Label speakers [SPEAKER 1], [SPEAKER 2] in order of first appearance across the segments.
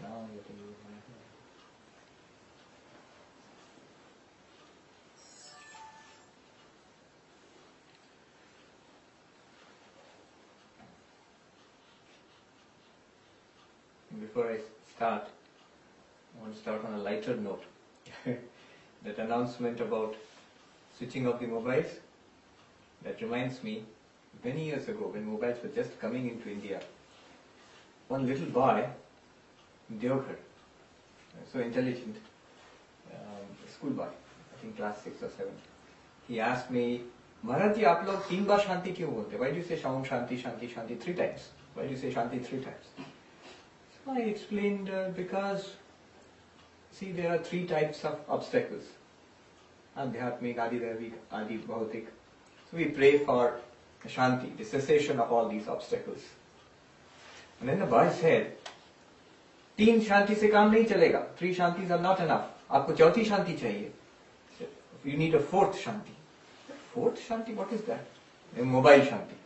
[SPEAKER 1] Now you can use my hand. Before I start, I want to start on a lighter note. That announcement about switching off the mobiles, that reminds me, many years ago when mobiles were just coming into India, one little boy in Deoghar, so intelligent, school boy, I think class 6 or 7, he asked me, Maharaj ji, aap log 3 baar Shanti kyun bolte? Why do you say Shaum Shanti, Shanti, Shanti 3 times? Why do you say Shanti 3 times? So I explained, because, see, there are 3 types of obstacles. Adhyatmik, Adidaivik, Adi Bhautik. So we pray for Shanti, the cessation of all these obstacles. And then the boy said, 3 Shanti se kaam nahi chalega. 3 Shantis are not enough. Aapko chauthi Shanti chahiye. You need a 4th Shanti. 4th Shanti, what is that? A mobile Shanti.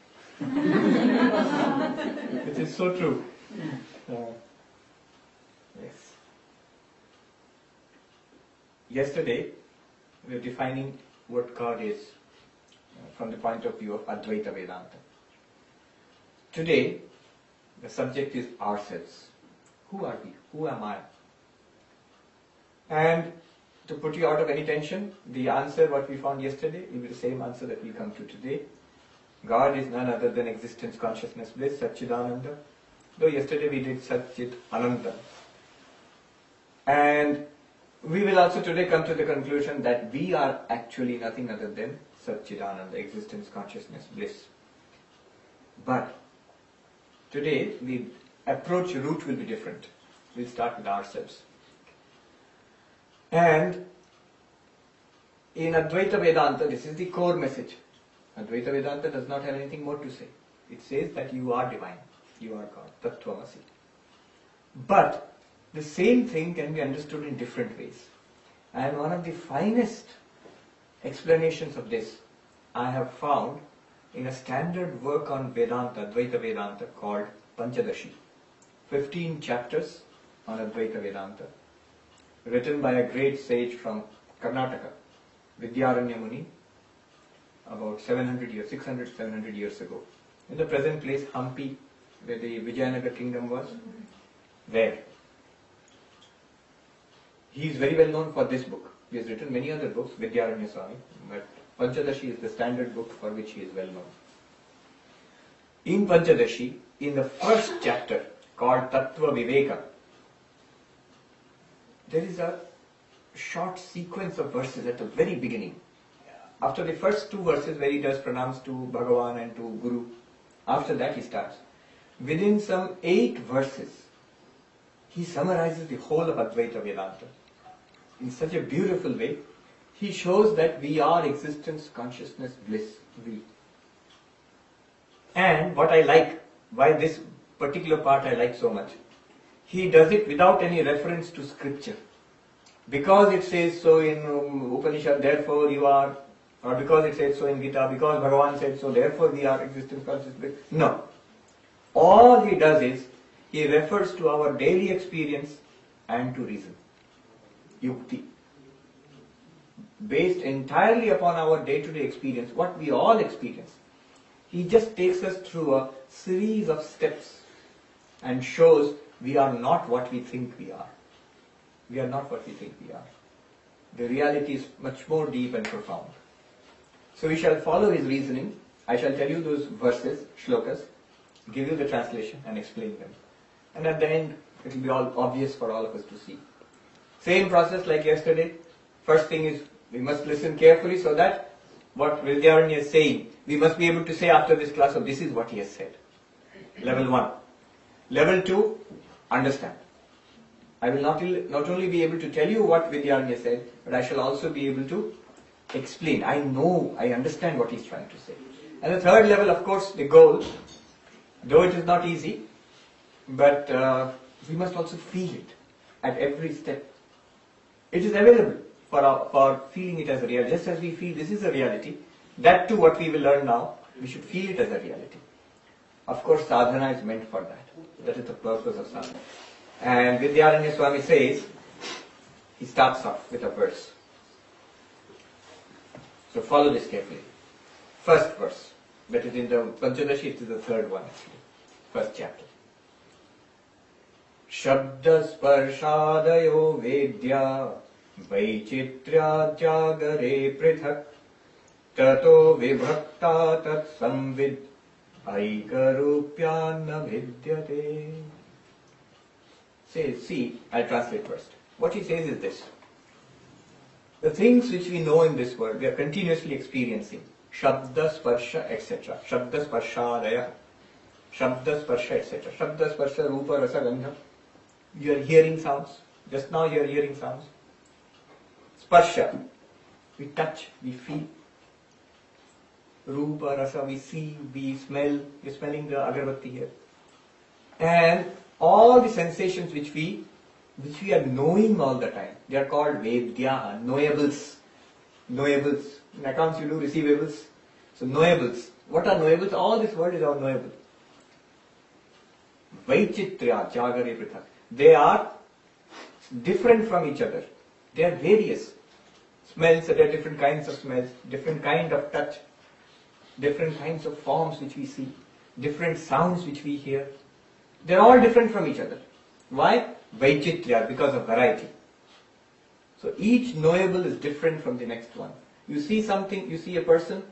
[SPEAKER 1] Which is so true. Yes. Yesterday, we were defining what God is from the point of view of Advaita Vedanta. Today, the subject is ourselves. Who are we? Who am I? And to put you out of any tension, the answer what we found yesterday will be the same answer that we come to today. God is none other than existence, consciousness, bliss, Satchidananda. Though yesterday we did Satchit Ananta. And we will also today come to the conclusion that we are actually nothing other than Satchidananda, existence, consciousness, bliss. But today the approach route will be different. We'll start with ourselves. And in Advaita Vedanta, this is the core message. Advaita Vedanta does not have anything more to say. It says that you are divine, you are God, Tattvamasi. But the same thing can be understood in different ways. And one of the finest explanations of this I have found in a standard work on Vedanta, Advaita Vedanta, called Panchadashi. 15 chapters on Advaita Vedanta, written by a great sage from Karnataka, Vidyaranya Muni, about 700 years, 600, 700 years ago. In the present place, Hampi, where the Vijayanagar kingdom was, there. He is very well known for this book. He has written many other books, Vidyaranya Swami, but Panchadashi is the standard book for which he is well known. In Panchadashi, in the first chapter called Tattva Viveka, there is a short sequence of verses at the very beginning. After the first 2 verses where he does pranams to Bhagavan and to Guru, after that he starts. Within some 8 verses, he summarizes the whole of Advaita Vedanta in such a beautiful way. He shows that we are existence, consciousness, bliss, we. And what I like, why this particular part I like so much, he does it without any reference to scripture. Because it says so in Upanishad, therefore you are, or because it says so in Gita, because Bhagavan said so, therefore we are existence, consciousness, bliss. No. All he does is, he refers to our daily experience and to reason. Yukti. Based entirely upon our day-to-day experience, what we all experience. He just takes us through a series of steps and shows we are not what we think we are. We are not what we think we are. The reality is much more deep and profound. So we shall follow his reasoning. I shall tell you those verses, shlokas, give you the translation and explain them. And at the end, it will be all obvious for all of us to see. Same process like yesterday. First thing is, we must listen carefully so that what Vidyaranya is saying, we must be able to say after this class, oh, this is what he has said. Level 1. Level 2, understand. I will not only be able to tell you what Vidyaranya said, but I shall also be able to explain. I know, I understand what he is trying to say. And the third level, of course, the goal, though it is not easy, but we must also feel it at every step. It is available for feeling it as a reality. Just as we feel this is a reality, that too what we will learn now, we should feel it as a reality. Of course, sadhana is meant for that. That is the purpose of sadhana. And Vidyaranya Swami says, he starts off with a verse. So follow this carefully. First verse. That is in the Panchadashi, it is the third one actually. First chapter. Shabda sparshadayo vedya vaichitra jagare prithak tato vibhakta tat samvid aikarupyana vidyate. See, I'll translate first. What he says is this. The things which we know in this world, we are continuously experiencing. Shabda, sparsha, etc. Shabda, sparshadaya. Shabda, sparsha, etc. Shabda, sparsha, rupa, rasa, gandha. You are hearing sounds. Just now you are hearing sounds. Sparsha. We touch, we feel. Rupa, rasa, we see, we smell. You're smelling the agarbatti here. And all the sensations which we are knowing all the time. They are called vedya, knowables. Knowables. In accounts you do receivables. So knowables. What are knowables? All this world is our knowable. Vaichitra jagare prithak. They are different from each other. They are various. Smells, there are different kinds of smells, different kind of touch, different kinds of forms which we see, different sounds which we hear. They are all different from each other. Why? Vaichitra, because of variety. So each knowable is different from the next one. You see something, you see a person,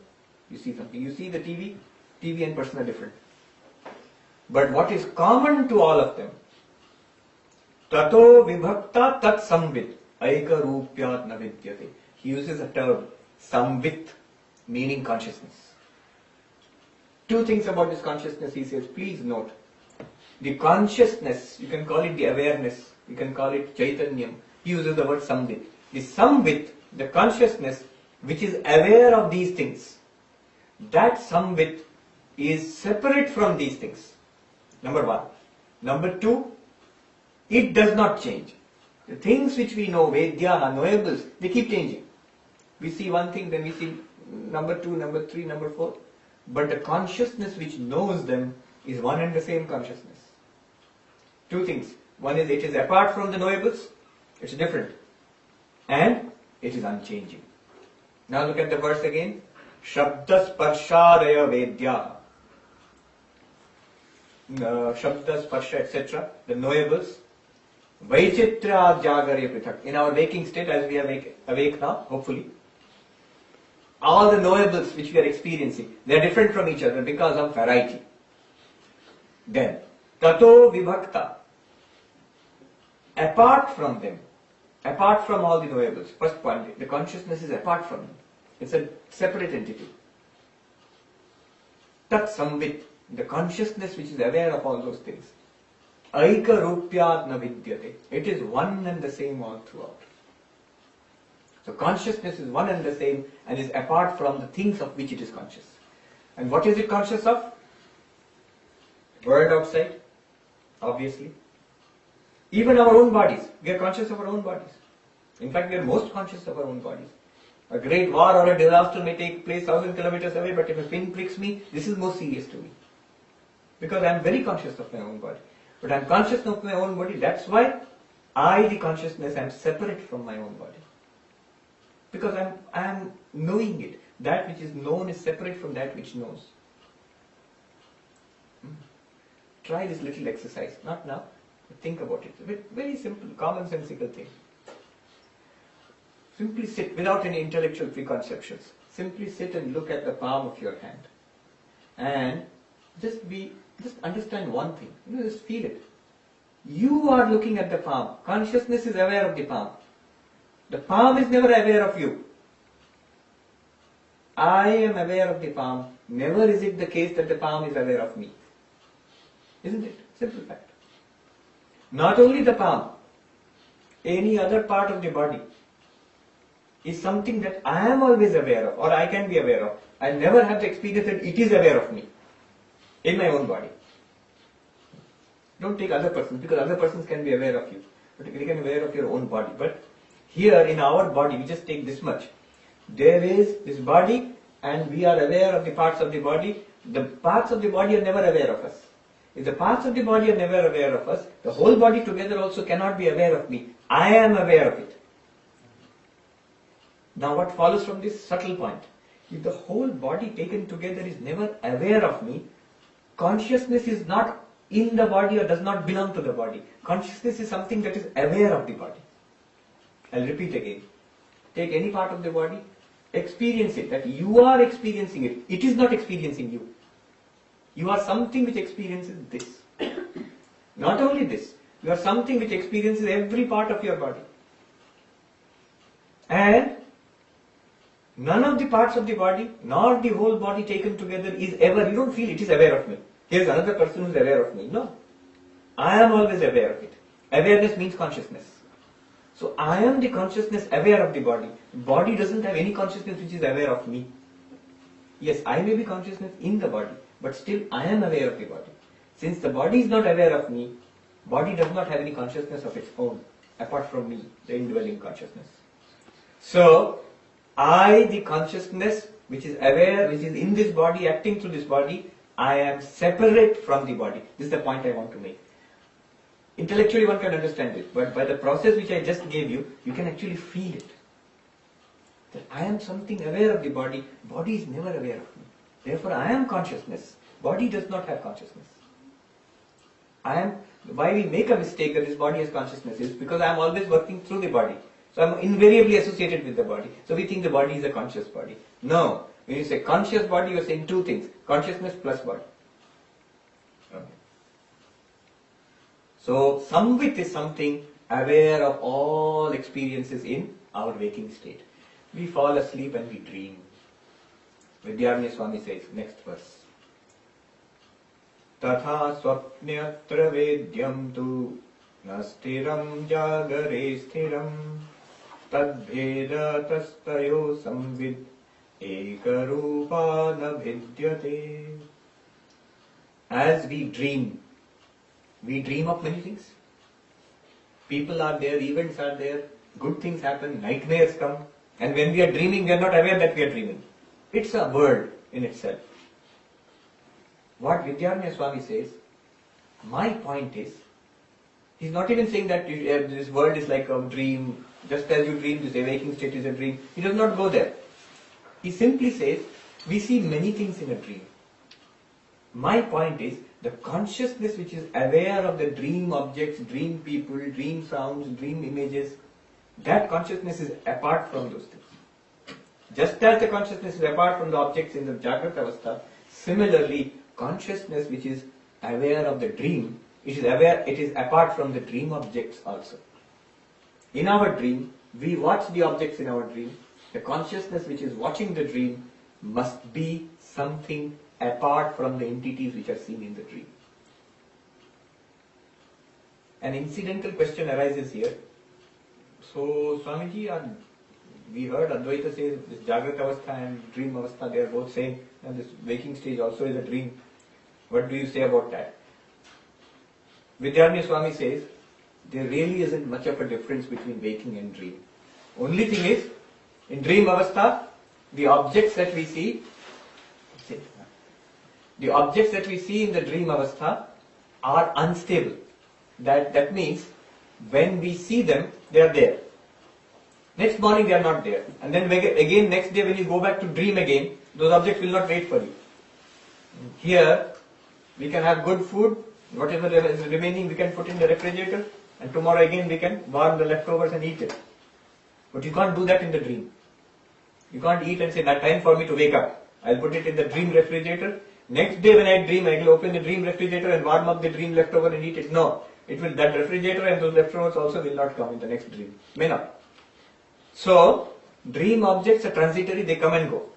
[SPEAKER 1] you see something. You see the TV and person are different. But what is common to all of them? Tato vibhakta tat samvit aika rupyat na vidyate. He uses a term, samvit, meaning consciousness. Two things about this consciousness he says, please note. The consciousness, you can call it the awareness, you can call it chaitanyam. He uses the word samvit. The samvit, the consciousness which is aware of these things, that samvit is separate from these things. Number one. Number two, it does not change. The things which we know, vedya, knowables, they keep changing. We see one thing, then we see number two, number three, number four. But the consciousness which knows them is one and the same consciousness. Two things. One is it is apart from the knowables, it's different. And it is unchanging. Now look at the verse again. Shabda sparshadaya vedya. Shabda, sparsha, etc. The knowables. Vaichitra jagare prithak. In our waking state, as we are awake now, hopefully, all the knowables which we are experiencing, they are different from each other because of variety. Then, tato vibhakta. Apart from them, apart from all the knowables, first point, the consciousness is apart from them. It's a separate entity. Tat samvit, the consciousness which is aware of all those things. Aika rupyat na vidyate. It is one and the same all throughout. So consciousness is one and the same and is apart from the things of which it is conscious. And what is it conscious of? World outside, obviously. Even our own bodies. We are conscious of our own bodies. In fact, we are most conscious of our own bodies. A great war or a disaster may take place 1,000 kilometers away, but if a pin pricks me, this is most serious to me. Because I am very conscious of my own body. But I am conscious of my own body. That's why I, the consciousness, am separate from my own body. Because I am knowing it. That which is known is separate from that which knows. Try this little exercise. Not now. Think about it. It's a very simple, commonsensical thing. Simply sit without any intellectual preconceptions. Simply sit and look at the palm of your hand. And just understand one thing. Just feel it. You are looking at the palm. Consciousness is aware of the palm. The palm is never aware of you. I am aware of the palm. Never is it the case that the palm is aware of me. Isn't it? Simple fact. Not only the palm, any other part of the body is something that I am always aware of or I can be aware of. I never have the experience that it is aware of me in my own body. Don't take other persons because other persons can be aware of you. But you can be aware of your own body. But here in our body, we just take this much. There is this body and we are aware of the parts of the body. The parts of the body are never aware of us. If the parts of the body are never aware of us, the whole body together also cannot be aware of me. I am aware of it. Now what follows from this subtle point? If the whole body taken together is never aware of me, consciousness is not in the body or does not belong to the body. Consciousness is something that is aware of the body. I'll repeat again. Take any part of the body, experience it, that you are experiencing it. It is not experiencing you. You are something which experiences this. Not only this, you are something which experiences every part of your body. And none of the parts of the body, nor the whole body taken together is ever, you don't feel it is aware of me. Here's another person who is aware of me. No. I am always aware of it. Awareness means consciousness. So I am the consciousness aware of the body. Body doesn't have any consciousness which is aware of me. Yes, I may be consciousness in the body, but still I am aware of the body. Since the body is not aware of me, body does not have any consciousness of its own, apart from me, the indwelling consciousness. So, I, the consciousness which is aware, which is in this body, acting through this body, I am separate from the body. This is the point I want to make. Intellectually one can understand it, but by the process which I just gave you, you can actually feel it. That I am something aware of the body, body is never aware of me. Therefore I am consciousness, body does not have consciousness. Why we make a mistake that this body has consciousness is because I am always working through the body. So I am invariably associated with the body. So we think the body is a conscious body. No. When you say conscious body, you are saying two things. Consciousness plus body. Okay. So samvit is something aware of all experiences in our waking state. We fall asleep and we dream. Vidyaranya Swami says, next verse. Tatha swapnyatra vedyam tu nastiram jagare stiram tadbheda tastayo samvid ekarupa nabhidyate. As we dream of many things. People are there, events are there, good things happen, nightmares come, and when we are dreaming, we are not aware that we are dreaming. It's a world in itself. What Vidyaranya Swami says, my point is, he's not even saying that this world is like a dream, just as you dream, this waking state is a dream. He does not go there. He simply says, we see many things in a dream. My point is, the consciousness which is aware of the dream objects, dream people, dream sounds, dream images, that consciousness is apart from those things. Just as the consciousness is apart from the objects in the Jagrata Avastha, similarly, consciousness which is aware of the dream, it is apart from the dream objects also. In our dream, we watch the objects in our dream. The consciousness which is watching the dream must be something apart from the entities which are seen in the dream. An incidental question arises here. So, Swamiji, we heard Advaita says this Jagrata Avastha and Dream Avastha, they are both same, and this waking stage also is a dream. What do you say about that? Vidyaranya Swami says, there really isn't much of a difference between waking and dream. Only thing is, in Dream Avastha, the objects that we see in the Dream Avastha are unstable. That means, when we see them, they are there. Next morning they are not there. And then again next day when you go back to dream again, those objects will not wait for you. Here, we can have good food, whatever is remaining we can put in the refrigerator, and tomorrow again we can warm the leftovers and eat it. But you can't do that in the dream. You can't eat and say, now time for me to wake up. I'll put it in the dream refrigerator. Next day when I dream, I will open the dream refrigerator and warm up the dream leftover and eat it. No. That refrigerator and those leftovers also will not come in the next dream. May not. So, dream objects are transitory, they come and go.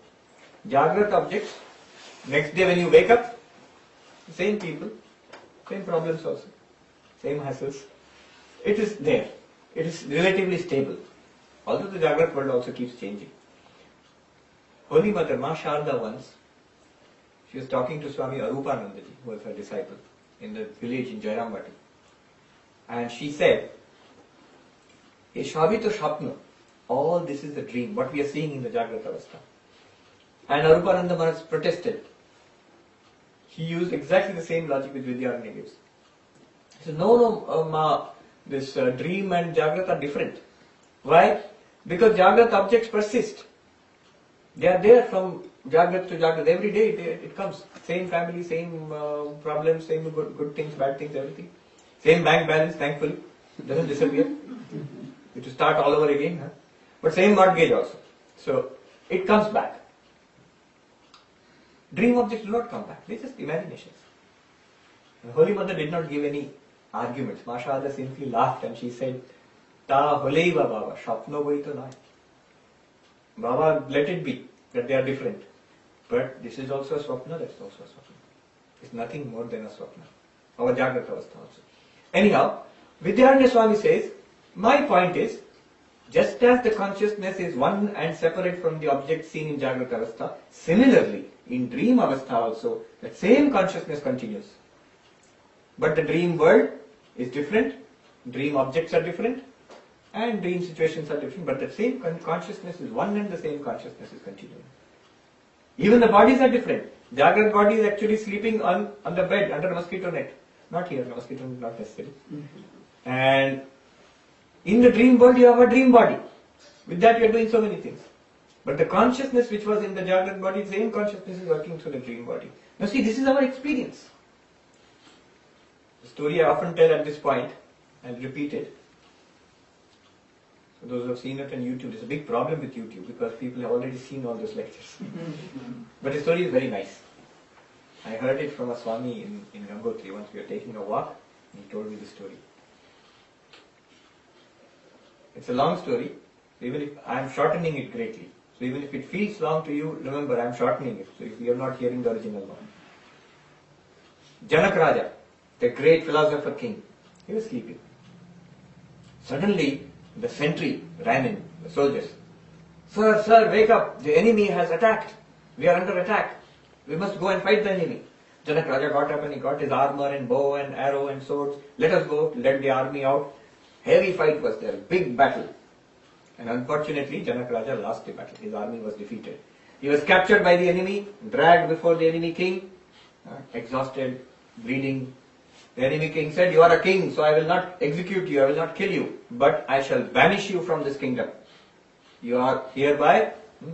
[SPEAKER 1] Jagrata objects, next day when you wake up, same people, same problems also, same hassles. It is there. It is relatively stable. Although the Jagrata world also keeps changing. Holy Mother, Ma Sharda once, she was talking to Swami Arupanandaji, who was her disciple, in the village in Jairambati. And she said, "Hey, Shabito Shapno, all this is a dream, what we are seeing in the Jagrata Avastha." And Arupananda Maharaj protested. He used exactly the same logic which Vidyaranya gives. He said, no, this dream and Jagrata are different. Why? Because Jagrata objects persist. They are there from Jagrata to Jagrata. Every day it comes. Same family, same problems, same good things, bad things, everything. Same bank balance, thankfully. It doesn't disappear. You have to start all over again. Huh? But same mortgage also. So, it comes back. Dream objects do not come back. They are just imaginations. The Holy Mother did not give any arguments. Mashada simply laughed and she said, Ta holeiva Baba, shapno boito nai. Baba, let it be that they are different. But this is also a swapna, that's also a swapna. It's nothing more than a swapna. Our Jagrata Avastha also. Anyhow, Vidyaranya Swami says, my point is, just as the consciousness is one and separate from the object seen in Jagrata Avastha, similarly, in dream Avastha also, that same consciousness continues. But the dream world is different, dream objects are different, and dream situations are different, but the same consciousness is one and the same consciousness is continuing. Even the bodies are different. Jagrata body is actually sleeping on the bed under a mosquito net. Not here, mosquito net not necessary. And in the dream world you have a dream body. With that you are doing so many things. But the consciousness which was in the Jagrata body, the same consciousness is working through the dream body. Now see, this is our experience. The story I often tell at this point, I'll repeat it. So those who have seen it on YouTube, there's a big problem with YouTube because people have already seen all those lectures. But the story is very nice. I heard it from a Swami in Gangotri once we were taking a walk, and he told me the story. It's a long story, even if I am shortening it greatly. So even if it feels long to you, remember I am shortening it. So if you are not hearing the original one. Janak Raja, the great philosopher king, he was sleeping. Suddenly, the sentry ran in, the soldiers. Sir, wake up, the enemy has attacked. We are under attack. We must go and fight the enemy. Janak Raja got up and he got his armor and bow and arrow and swords. Let us go, led the army out. Heavy fight was there, big battle. And unfortunately, Janak Raja lost the battle. His army was defeated. He was captured by the enemy, dragged before the enemy king, exhausted, bleeding. The enemy king said, you are a king, so I will not execute you, I will not kill you, but I shall banish you from this kingdom. You are hereby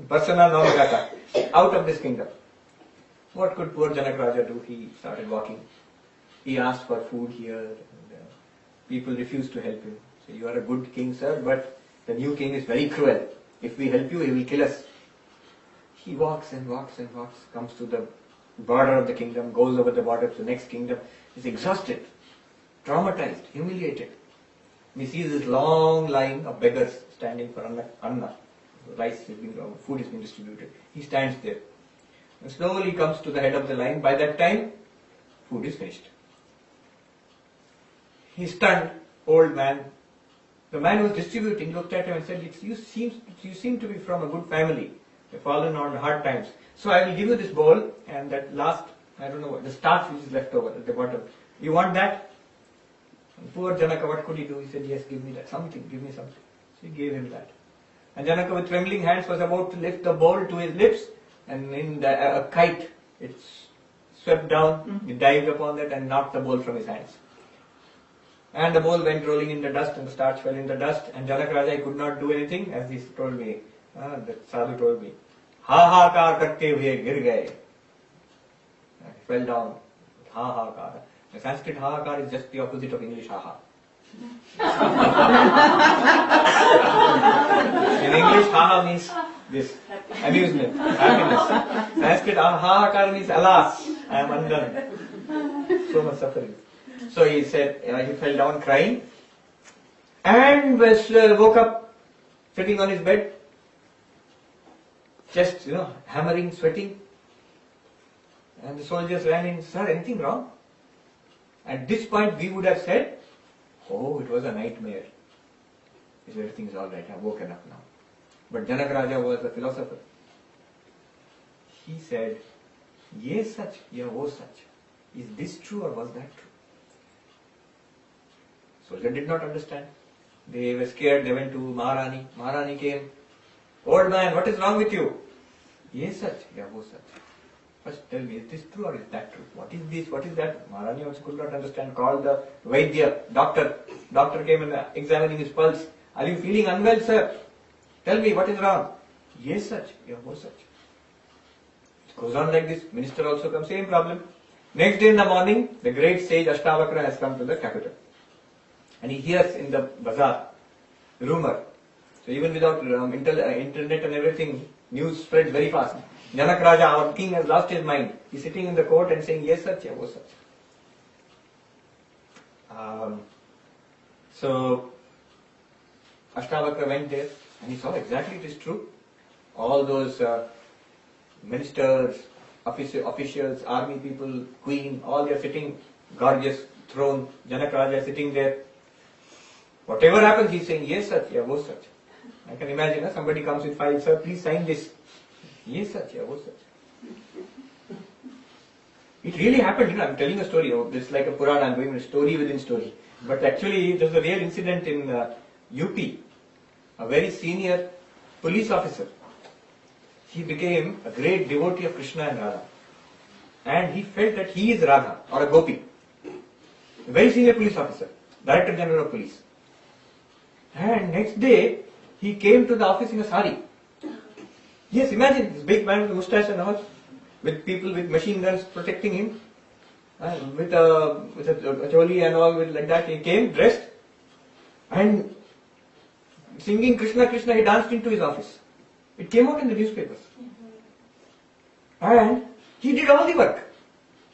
[SPEAKER 1] persona non grata, out of this kingdom. What could poor Janak Raja do? He started walking. He asked for food here, and people refused to help him. So you are a good king, sir, but the new king is very cruel. If we help you, he will kill us. He walks and walks and walks, comes to the border of the kingdom, goes over the border to the next kingdom. He's exhausted, traumatized, humiliated. He sees this long line of beggars standing for anna. Rice is being, food is being distributed. He stands there. And slowly comes to the head of the line. By that time, food is finished. He's stunned, old man. The man who was distributing looked at him and said, you seem to be from a good family. You've fallen on hard times. So I will give you this bowl and that last, I don't know what, the starch which is left over at the bottom. You want that? And poor Janaka, what could he do? He said, yes, give me that, give me something. So he gave him that. And Janaka with trembling hands was about to lift the bowl to his lips, and in a kite, it swept down, he dived upon that and knocked the bowl from his hands. And the bowl went rolling in the dust and the starch fell in the dust, and Janak Raja could not do anything, as he told me, the sadhu told me. Ha-ha-kar karte hue gir gaye. He fell down. Ha-ha-kar. The Sanskrit ha-ha-kar is just the opposite of English ha-ha. In English, ha-ha means this, amusement, happiness. Sanskrit ha-ha-kar means alas, I am undone. So much suffering. So he said, he fell down crying and woke up sitting on his bed, just, hammering, sweating. And the soldiers ran in, sir, anything wrong? At this point we would have said, oh, it was a nightmare. He said, everything is alright, I've woken up now. But Janak Raja was a philosopher. He said, ye sach, ya wo sach. Is this true or was that true? Soldiers did not understand. They were scared, they went to Maharani. Maharani came. Old man, what is wrong with you? Ye sach, ya wo sach. First tell me, is this true or is that true? What is this? What is that? Maharani also could not understand. Called the Vaidya, doctor. Doctor came and examining his pulse. Are you feeling unwell, sir? Tell me, what is wrong? Yes, such. Yeah, was such. It goes on like this. Minister also comes, same problem. Next day in the morning, the great sage Ashtavakra has come to the capital. And he hears in the bazaar, rumor. So even without internet and everything, news spreads very fast. Janak Raja, our king, has lost his mind. He's sitting in the court and saying, yes, such, yeah, was such. So Ashtavakra went there and he saw exactly it is true. All those ministers, officials, army people, queen, all they are sitting, gorgeous throne. Janak Raja is sitting there. Whatever happens, he's saying, yes, such, yeah, was such. I can imagine somebody comes with file, sir, please sign this. Yes, such, yeah, was such. It really happened, I'm telling a story. It's like a Purana, I'm going with story within story. But actually, there's a real incident in UP. A very senior police officer. He became a great devotee of Krishna and Radha. And he felt that he is Radha, or a gopi. A very senior police officer, Director General of Police. And next day, he came to the office in a sari. Yes, imagine this big man with a moustache and all, with people with machine guns protecting him, with a choli and all, with like that. He came dressed and singing Krishna Krishna. He danced into his office. It came out in the newspapers, and he did all the work.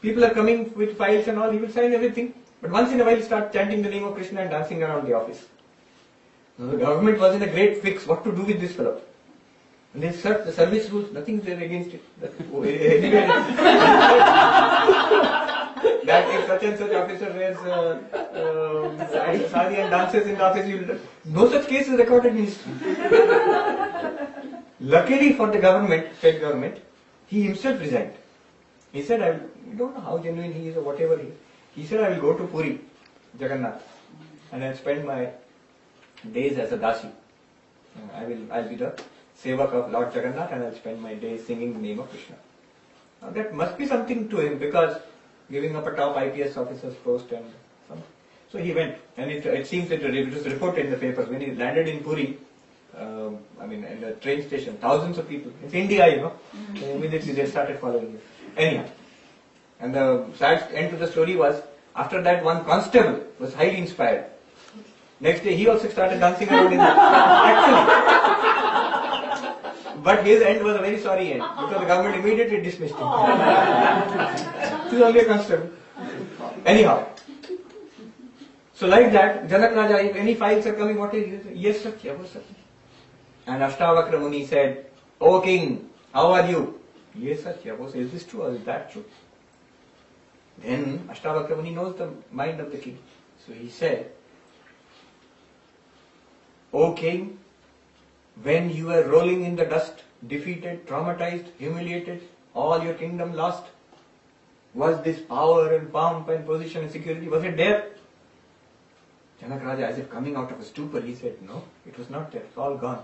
[SPEAKER 1] People are coming with files and all. He will sign everything, but once in a while, he start chanting the name of Krishna and dancing around the office. So the government was in a great fix. What to do with this fellow? And they searched the service rules, nothing there against it. That if such and such officer wears sari and dances in the office, no such case is recorded in history. Luckily for the government, state government, he himself resigned. He said, I don't know how genuine he is or whatever he is. He said, I will go to Puri, Jagannath, and I'll spend my days as a dasi. I'll be the sevak of Lord Jagannath and I'll spend my days singing the name of Krishna. Now that must be something to him because giving up a top IPS officer's post and something. So he went and it seems that it was reported in the papers when he landed in Puri, in the train station, thousands of people. It's India, Immediately they started following him. Anyhow. And the sad end to the story was, after that one constable was highly inspired. Next day he also started dancing around in the... Actually. But his end was a very sorry end, because the government immediately dismissed him. He was only a constable. Anyhow. So like that, Janak Raja, if any files are coming, what is it? Yes, sir. Yes, sir. And Ashtavakra Muni said, O king, how are you? Yes, sir. Yes, is this true or is that true? Then Ashtavakra Muni knows the mind of the king. So he said, O king, when you were rolling in the dust, defeated, traumatized, humiliated, all your kingdom lost, was this power and pomp and position and security, was it there? Janak Raja, as if coming out of a stupor, he said, no, it was not there, it's all gone.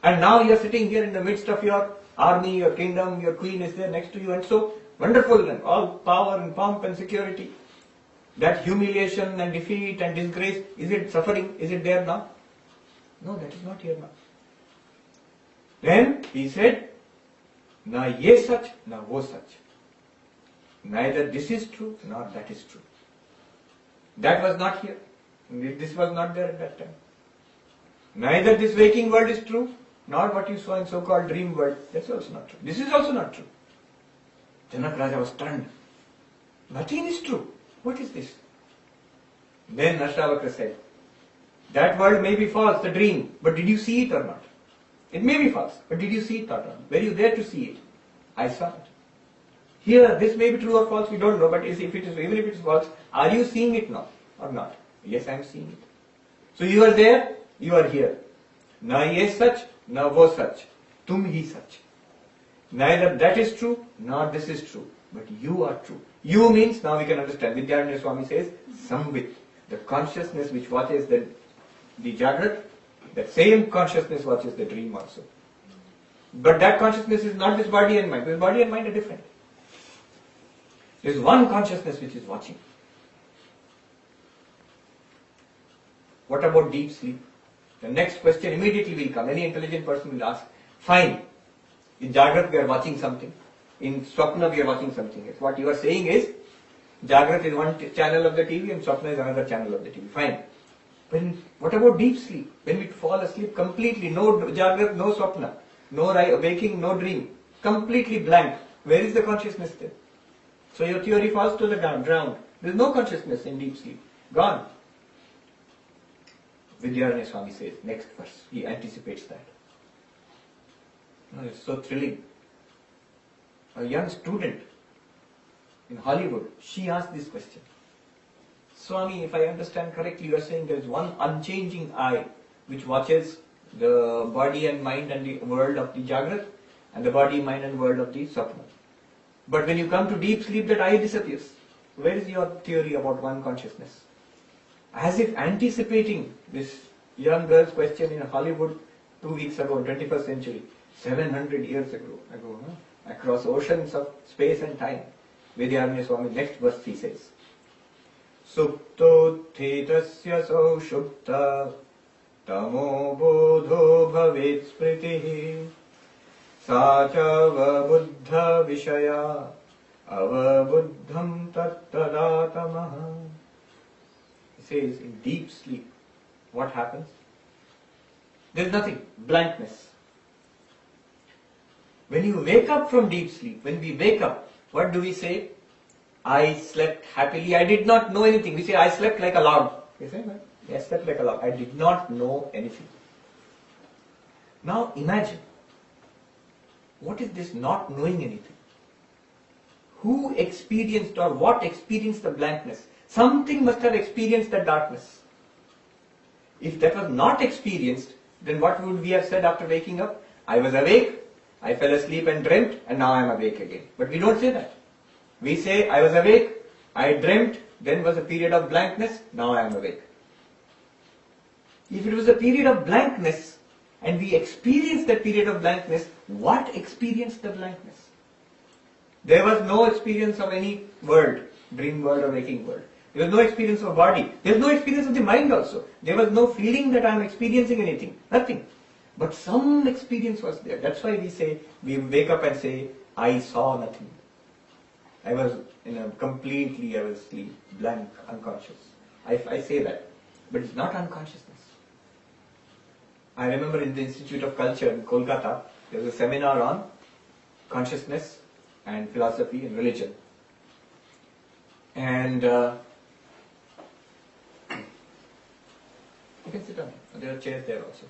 [SPEAKER 1] And now you are sitting here in the midst of your army, your kingdom, your queen is there next to you, and so wonderful, and all power and pomp and security. That humiliation and defeat and disgrace, is it suffering? Is it there now? No, that is not here now. Then he said, na ye sach, na wo sach. Neither this is true, nor that is true. That was not here. This was not there at that time. Neither this waking world is true, nor what you saw in so-called dream world. That's also not true. This is also not true. Janak Raja was stunned. Nothing is true. What is this? Then Ashtavakra said, that world may be false, the dream, but did you see it or not? It may be false, but did you see it or not? Were you there to see it? I saw it. Here, this may be true or false, we don't know, but even if it is false, are you seeing it now or not? Yes, I am seeing it. So you are there, you are here. Na ye sach, na wo sach. Tum hi sach. Neither that is true, nor this is true, but you are true. You means, now we can understand, Vivekananda Swami says, Samvit, the consciousness which watches the Jagrat, that same consciousness watches the dream also. But that consciousness is not this body and mind. This body and mind are different. There is one consciousness which is watching. What about deep sleep? The next question immediately will come. Any intelligent person will ask, fine, in Jagrat we are watching something. In Swapna we are watching something else. What you are saying is, Jagrat is one channel of the TV and Swapna is another channel of the TV. Fine. What about deep sleep? When we fall asleep completely, no Jagrat, no Swapna, no waking, no dream, completely blank. Where is the consciousness then? So your theory falls to the ground. There is no consciousness in deep sleep. Gone. Vivekananda Swami says, next verse, he anticipates that. It's so thrilling. A young student in Hollywood, she asked this question. Swami, if I understand correctly, you are saying there is one unchanging eye which watches the body and mind and the world of the Jagrat and the body, mind and world of the Swapna. But when you come to deep sleep, that eye disappears. Where is your theory about one consciousness? As if anticipating this young girl's question in Hollywood 2 weeks ago, 21st century, 700 years ago, across oceans of space and time. Vivekananda Swami, next verse he says, Supto thetasya saushupta tamo bodho bhavet spritihi sacha buddha vishaya avabuddham tattadatamah. He says, in deep sleep, what happens? There is nothing, blankness. When you wake up from deep sleep, when we wake up, what do we say? I slept happily, I did not know anything. We say, I slept like a log. You say, I slept like a log. I did not know anything. Now imagine, what is this not knowing anything? Who experienced or what experienced the blankness? Something must have experienced the darkness. If that was not experienced, then what would we have said after waking up? I was awake, I fell asleep and dreamt, and now I am awake again. But we don't say that. We say, I was awake, I dreamt, then was a period of blankness, now I am awake. If it was a period of blankness, and we experienced that period of blankness, what experienced the blankness? There was no experience of any world, dream world or waking world. There was no experience of body. There was no experience of the mind also. There was no feeling that I am experiencing anything. Nothing. But some experience was there. That's why we wake up and say, I saw nothing. I was completely, I was asleep, blank, unconscious. I say that. But it's not unconsciousness. I remember in the Institute of Culture in Kolkata, there was a seminar on consciousness and philosophy and religion. And you can sit down. There are chairs there also.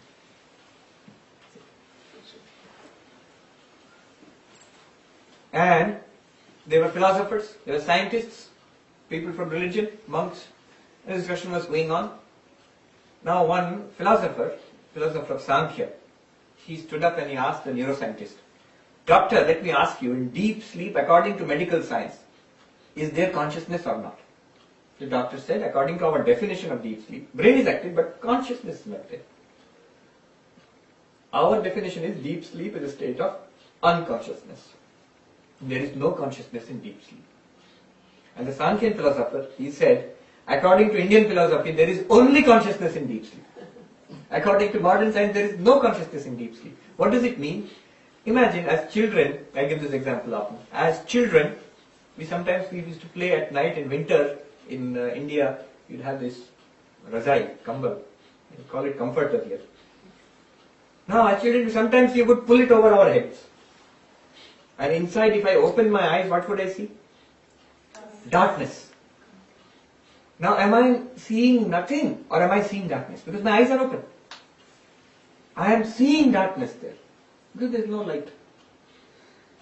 [SPEAKER 1] And there were philosophers, there were scientists, people from religion, monks. The discussion was going on. Now one philosopher of Sankhya, he stood up and he asked the neuroscientist, Doctor, let me ask you, in deep sleep, according to medical science, is there consciousness or not? The doctor said, according to our definition of deep sleep, brain is active but consciousness is not there. Our definition is deep sleep is a state of unconsciousness. There is no consciousness in deep sleep. And the Sankhyan philosopher, he said, according to Indian philosophy, there is only consciousness in deep sleep. According to modern science, there is no consciousness in deep sleep. What does it mean? Imagine as children, I give this example often, as children, we used to play at night in winter in India, you'd have this razai, kambal, we call it comforter here. Now as children, sometimes you would pull it over our heads. And inside, if I open my eyes, what would I see? Darkness. Now am I seeing nothing or am I seeing darkness? Because my eyes are open. I am seeing darkness there. Because there is no light.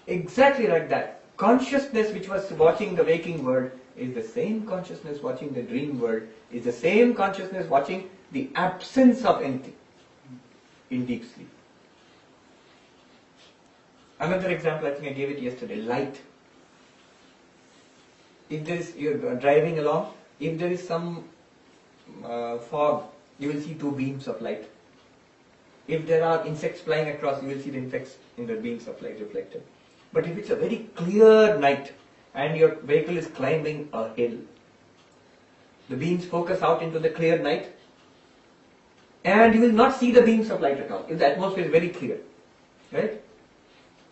[SPEAKER 1] Exactly like that. Consciousness which was watching the waking world is the same consciousness watching the dream world, is the same consciousness watching the absence of anything in deep sleep. Another example, I think I gave it yesterday, light. If you're driving along, if there is some fog, you will see two beams of light. If there are insects flying across, you will see the insects in the beams of light reflected. But if it's a very clear night and your vehicle is climbing a hill, the beams focus out into the clear night and you will not see the beams of light at all if the atmosphere is very clear. Right?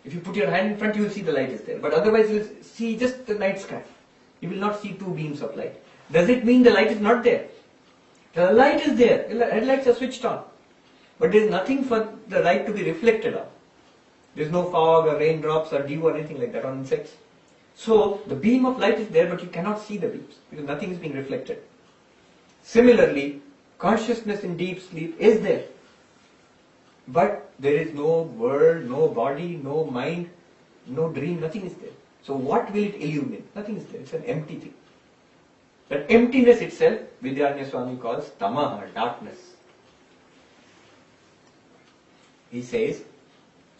[SPEAKER 1] If you put your hand in front, you will see the light is there. But otherwise, you will see just the night sky. You will not see two beams of light. Does it mean the light is not there? The light is there. The headlights are switched on. But there is nothing for the light to be reflected on. There is no fog or raindrops or dew or anything like that on insects. So, the beam of light is there, but you cannot see the beams because nothing is being reflected. Similarly, consciousness in deep sleep is there. But there is no world, no body, no mind, no dream, nothing is there. So what will it illumine? Nothing is there. It's an empty thing. That emptiness itself, Vidyaranya Swami calls tamaha, darkness. He says,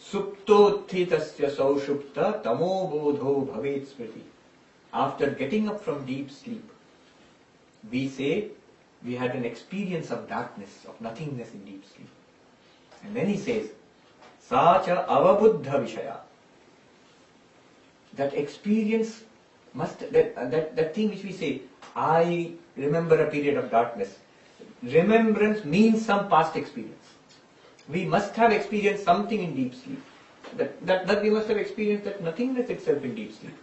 [SPEAKER 1] Suptothitasya saushupta tamo bodho bhavet smriti. After getting up from deep sleep, we say we had an experience of darkness, of nothingness in deep sleep. And then he says, Sacha avabuddha vishaya. That experience must, that thing which we say, I remember a period of darkness. Remembrance means some past experience. We must have experienced something in deep sleep. That we must have experienced that nothingness itself in deep sleep.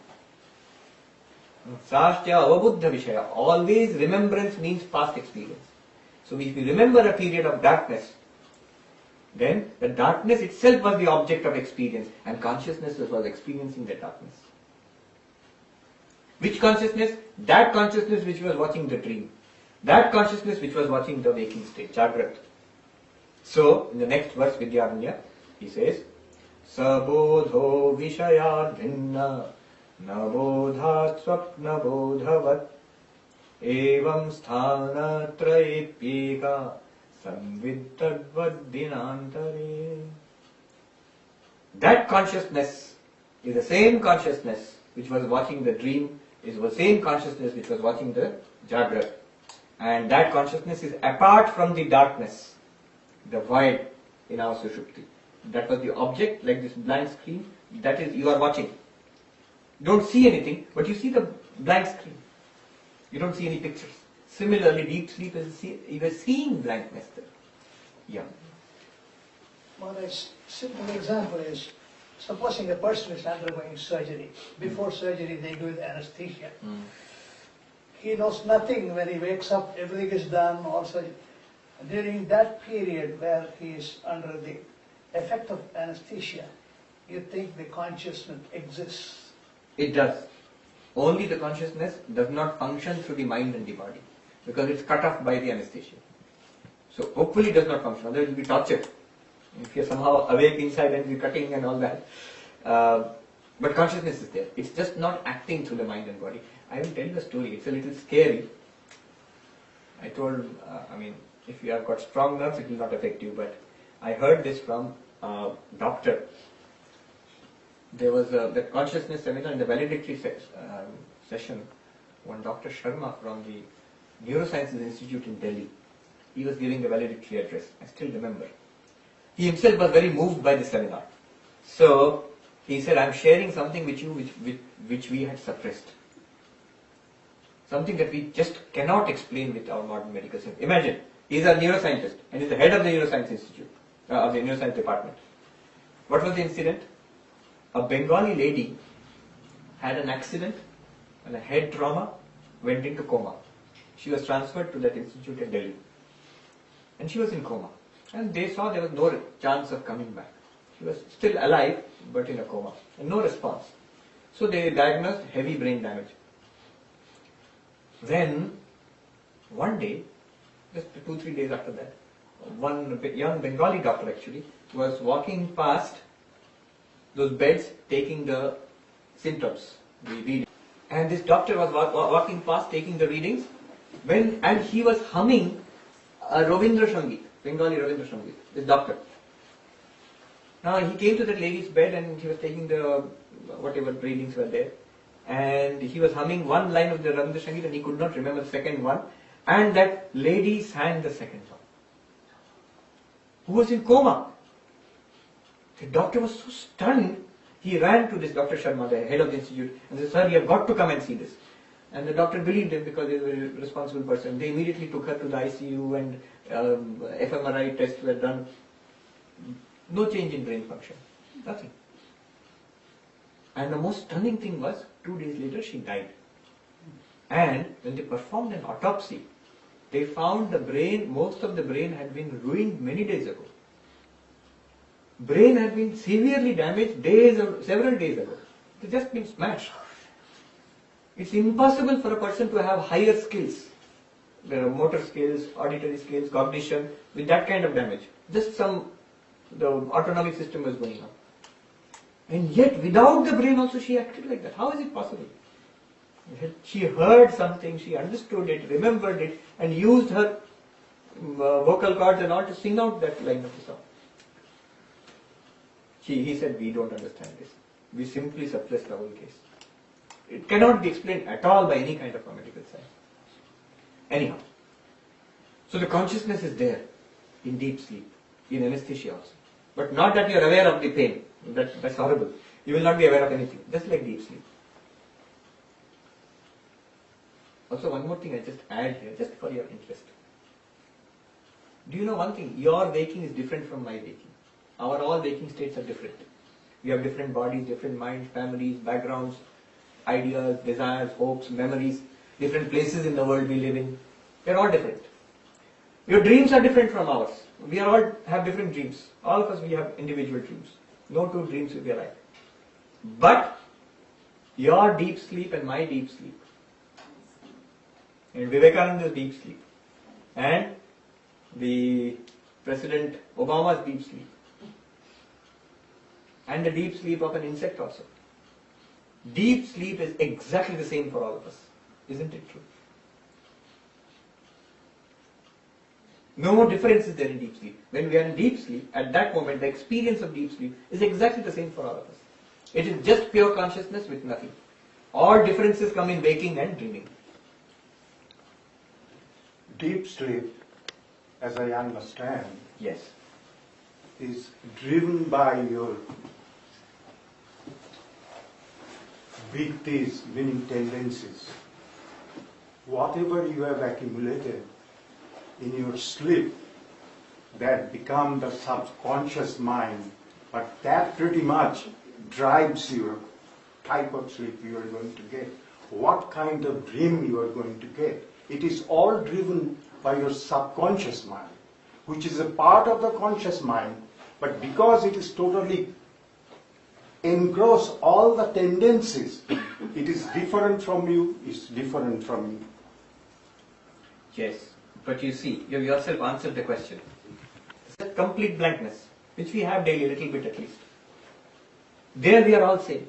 [SPEAKER 1] Sastya avabuddha vishaya. Always remembrance means past experience. So if we remember a period of darkness, then the darkness itself was the object of experience and consciousness was experiencing the darkness. Which consciousness? That consciousness which was watching the dream. That consciousness which was watching the waking state, Jagrat. So, in the next verse, Vidyaranya, he says, Sabodho vishayadhinna nabodhat swapna bodhavat evam sthana trayipyeka samvittadvaddinantare. That consciousness is the same consciousness which was watching the dream, is the same consciousness which was watching the Jagrat. And that consciousness is apart from the darkness, the void in our Sushupti. That was the object, like this blank screen, that is, you are watching. You don't see anything, but you see the blank screen. You don't see any pictures. Similarly, deep sleep is you are seeing blankness there. Yeah.
[SPEAKER 2] Well, a simple example is, supposing a person is undergoing surgery. Before surgery, they do the anesthesia. He knows nothing when he wakes up, everything is done, also during that period where he is under the effect of anesthesia, you think the consciousness exists?
[SPEAKER 1] It does. Only the consciousness does not function through the mind and the body because it's cut off by the anesthesia. So hopefully it does not function, otherwise it will be tortured. If you're somehow awake inside and you're cutting and all that. But consciousness is there. It's just not acting through the mind and body. I will tell you a story. It's a little scary. I told, if you have got strong nerves, it will not affect you. But I heard this from a doctor. There was the consciousness seminar in the valedictory session. One Dr. Sharma from the Neurosciences Institute in Delhi. He was giving the valedictory address. I still remember. He himself was very moved by the seminar. So he said, I'm sharing something with you which we had suppressed. Something that we just cannot explain with our modern medical science. Imagine, he's a neuroscientist and he's the head of the Neuroscience Institute, of the Neuroscience Department. What was the incident? A Bengali lady had an accident and a head trauma, went into coma. She was transferred to that institute in Delhi. And she was in coma. And they saw there was no chance of coming back. She was still alive, but in a coma. And no response. So they diagnosed heavy brain damage. Then, one day, just 2-3 days after that, one young Bengali doctor actually was walking past those beds taking the symptoms, the readings. And this doctor was walking past taking the readings and he was humming a Ravindra Sangeet, Bengali Ravindra Sangeet, this doctor. Now he came to that lady's bed and he was taking the whatever readings were there. And he was humming one line of the Ravindra Sangeet and he could not remember the second one. And that lady sang the second one. who was in coma. The doctor was so stunned, he ran to this Dr. Sharma, the head of the institute, and said, "Sir, you have got to come and see this." And the doctor believed him because he was a responsible person. They immediately took her to the ICU and fMRI tests were done. No change in brain function. Nothing. And the most stunning thing was, 2 days later she died. And when they performed an autopsy, they found the brain, most of the brain had been ruined many days ago. Brain had been severely damaged several days ago. It had just been smashed. It's impossible for a person to have higher skills, motor skills, auditory skills, cognition, with that kind of damage. Just the autonomic system was going on. And yet, without the brain also she acted like that. How is it possible? She heard something, she understood it, remembered it, and used her vocal cords and all to sing out that line of the song. He said, "We don't understand this. We simply suppress the whole case. It cannot be explained at all by any kind of a medical science." Anyhow, so the consciousness is there in deep sleep, in anesthesia also. But not that you are aware of the pain. That's horrible. You will not be aware of anything, just like deep sleep. Also, one more thing I just add here, just for your interest. Do you know one thing? Your waking is different from my waking. Our all waking states are different. We have different bodies, different minds, families, backgrounds, ideas, desires, hopes, memories, different places in the world we live in. We are all different. Your dreams are different from ours. We are all have different dreams. All of us, we have individual dreams. No two dreams will be alike. But your deep sleep and my deep sleep, and Vivekananda's deep sleep, and the President Obama's deep sleep, and the deep sleep of an insect also. Deep sleep is exactly the same for all of us. Isn't it true? No difference is there in deep sleep. When we are in deep sleep, at that moment, the experience of deep sleep is exactly the same for all of us. It is just pure consciousness with nothing. All differences come in waking and dreaming.
[SPEAKER 3] Deep sleep, as I understand,
[SPEAKER 1] Yes.
[SPEAKER 3] is driven by your vittis, meaning tendencies. Whatever you have accumulated in your sleep, that become the subconscious mind, but that pretty much drives your type of sleep you are going to get, what kind of dream you are going to get. It is all driven by your subconscious mind, which is a part of the conscious mind, but because it is totally engrossed all the tendencies, it is different from you, it's different from you.
[SPEAKER 1] Yes. But you see, you yourself answered the question. It's a complete blankness, which we have daily, a little bit at least. There we are all same.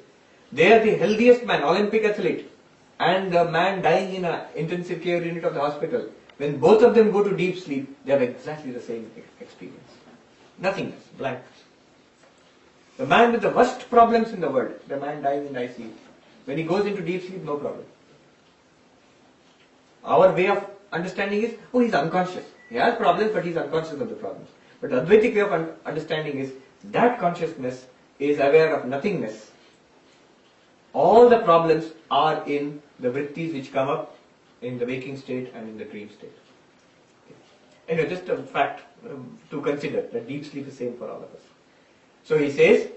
[SPEAKER 1] There the healthiest man, Olympic athlete, and the man dying in an intensive care unit of the hospital, when both of them go to deep sleep, they have exactly the same experience. Nothingness, blank. The man with the worst problems in the world, the man dying in the ICU, when he goes into deep sleep, no problem. Our way of understanding is, oh, he's unconscious. He has problems, but he's unconscious of the problems. But the Advaitic way of understanding is, that consciousness is aware of nothingness. All the problems are in the vrittis which come up in the waking state and in the dream state. Anyway, just a fact to consider, that deep sleep is same for all of us. So he says,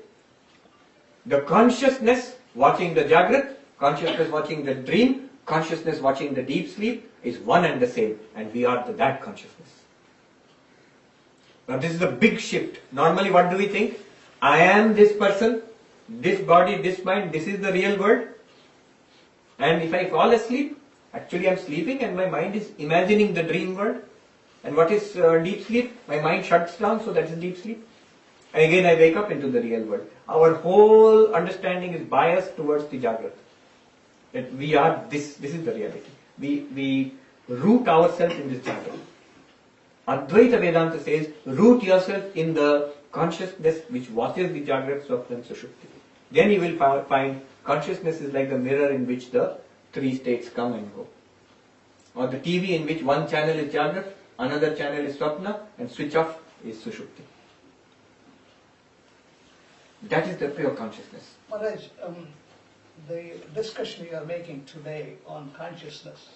[SPEAKER 1] the consciousness watching the Jagrat, consciousness watching the dream, consciousness watching the deep sleep is one and the same, and we are that consciousness. Now this is a big shift. Normally what do we think? I am this person, this body, this mind, this is the real world. And if I fall asleep, actually I am sleeping and my mind is imagining the dream world. And what is deep sleep? My mind shuts down, so that is deep sleep. And again I wake up into the real world. Our whole understanding is biased towards the Jagrat. That we are this is the reality. We root ourselves in this Jagrat. Advaita Vedanta says, root yourself in the consciousness which watches the Jagrat, Swapna and Sushupti. Then you will find consciousness is like the mirror in which the three states come and go. Or the TV in which one channel is Jagrat, another channel is Swapna, and switch off is Sushupti. That is the pure consciousness.
[SPEAKER 2] Maharaj, the discussion you are making today on consciousness,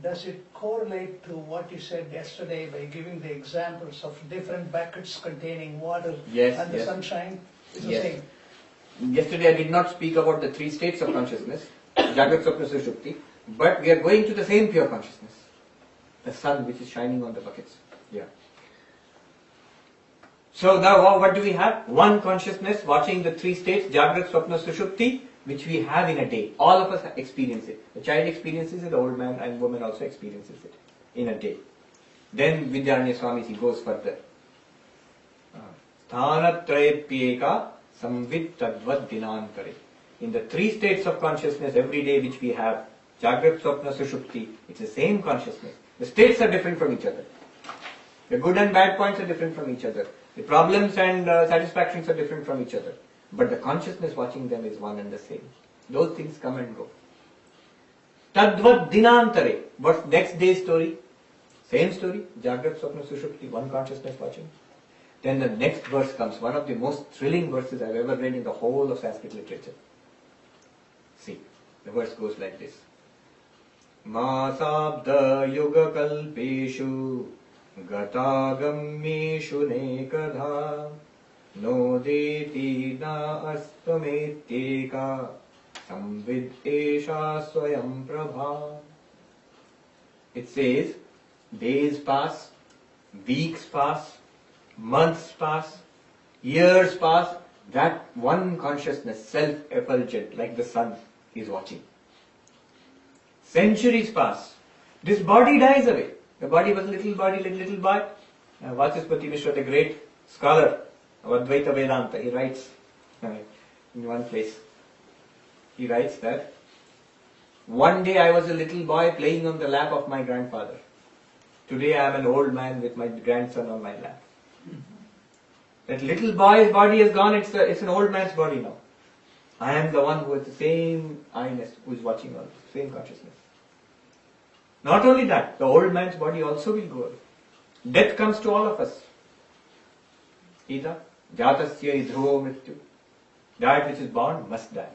[SPEAKER 2] does it correlate to what you said yesterday by giving the examples of different buckets containing water
[SPEAKER 1] Yes,
[SPEAKER 2] and the
[SPEAKER 1] yes.
[SPEAKER 2] sunshine? It's the
[SPEAKER 1] Yes.
[SPEAKER 2] same.
[SPEAKER 1] Yesterday I did not speak about the three states of consciousness, Jagrat, Swapna, Sushupti, but we are going to the same pure consciousness, the sun which is shining on the buckets. Yeah. So now what do we have? One consciousness watching the three states, Jagrat, Swapna, Sushupti, which we have in a day. All of us experience it. The child experiences it, the old man and woman also experiences it in a day. Then Vidyaranya Swamiji goes further. Sthanatrayapyeka samvid tadvad dinantare. In the three states of consciousness every day which we have, Jagrat, Swapna, Sushupti, it's the same consciousness. The states are different from each other. The good and bad points are different from each other. The problems and satisfactions are different from each other. But the consciousness watching them is one and the same. Those things come and go. Tadvad dinantare. What's next day's story? Same story. Jagrat, Swapna, Sushupti, one consciousness watching. Then the next verse comes, one of the most thrilling verses I've ever read in the whole of Sanskrit literature. See, the verse goes like this. Masabda yuga kalpeshu gatagameshu nekadha nodeti na astametyeka samvid esha swayam prabha. It says, days pass, weeks pass, months pass, years pass, that one consciousness, self-effulgent, like the sun, is watching. Centuries pass. This body dies away. The body was a little body, little boy. Vachaspati Mishra, the great scholar of Advaita Vedanta, he writes in one place, he writes that one day I was a little boy playing on the lap of my grandfather. Today I am an old man with my grandson on my lap. That little boy's body is gone, it's an old man's body now. I am the one who has the same I-ness, who is watching all this, same consciousness. Not only that, the old man's body also will go away. Death comes to all of us. Ita, jatasya idhro mrityu. That which is born must die.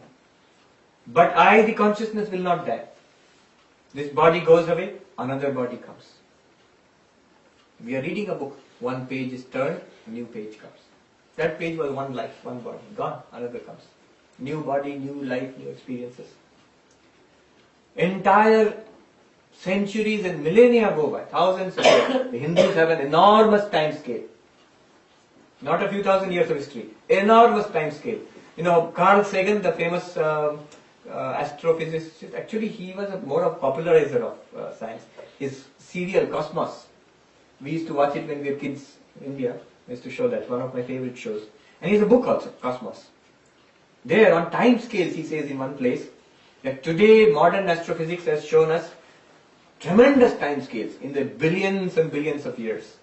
[SPEAKER 1] But I, the consciousness, will not die. This body goes away, another body comes. We are reading a book, one page is turned, a new page comes. That page was one life, one body, gone, another comes. New body, new life, new experiences. Entire centuries and millennia go by, thousands of years. The Hindus have an enormous time scale. Not a few thousand years of history, enormous time scale. You know, Carl Sagan, the famous astrophysicist, actually he was more of popularizer of science. His serial Cosmos, we used to watch it when we were kids in India. I used to show that, one of my favorite shows. And he has a book also, Cosmos. There on time scales he says in one place that today modern astrophysics has shown us tremendous time scales in the billions and billions of years.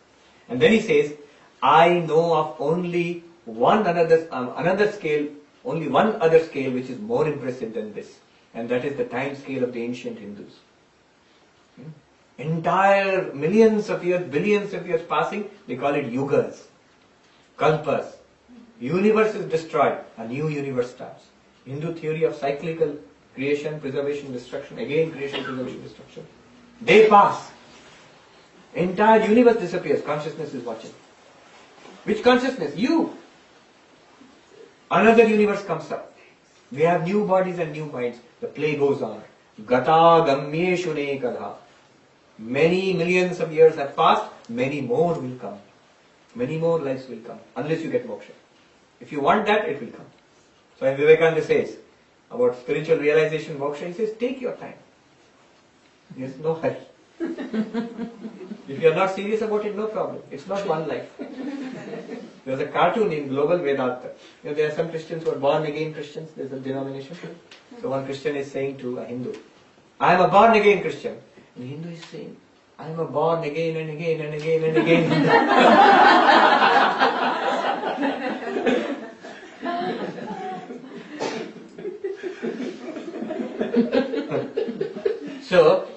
[SPEAKER 1] And then he says, I know of only another scale, only one other scale which is more impressive than this. And that is the time scale of the ancient Hindus. Entire millions of years, billions of years passing, they call it yugas, kalpas. Universe is destroyed, a new universe starts. Hindu theory of cyclical creation, preservation, destruction, again creation, preservation, destruction. They pass. Entire universe disappears, consciousness is watching. Which consciousness? You. Another universe comes up. We have new bodies and new minds. The play goes on. Gata gamyeshu nekadha. Many millions of years have passed, many more will come. Many more lives will come, unless you get moksha. If you want that, it will come. So Vivekananda says about spiritual realization, moksha, he says, take your time. There's no hurry. If you are not serious about it, no problem. It's not one life. There's a cartoon in Global Vedanta. You know, there are some Christians who are born again Christians. There's a denomination. So one Christian is saying to a Hindu, I am a born again Christian. And the Hindu is saying, I am a born again and again and again and again So,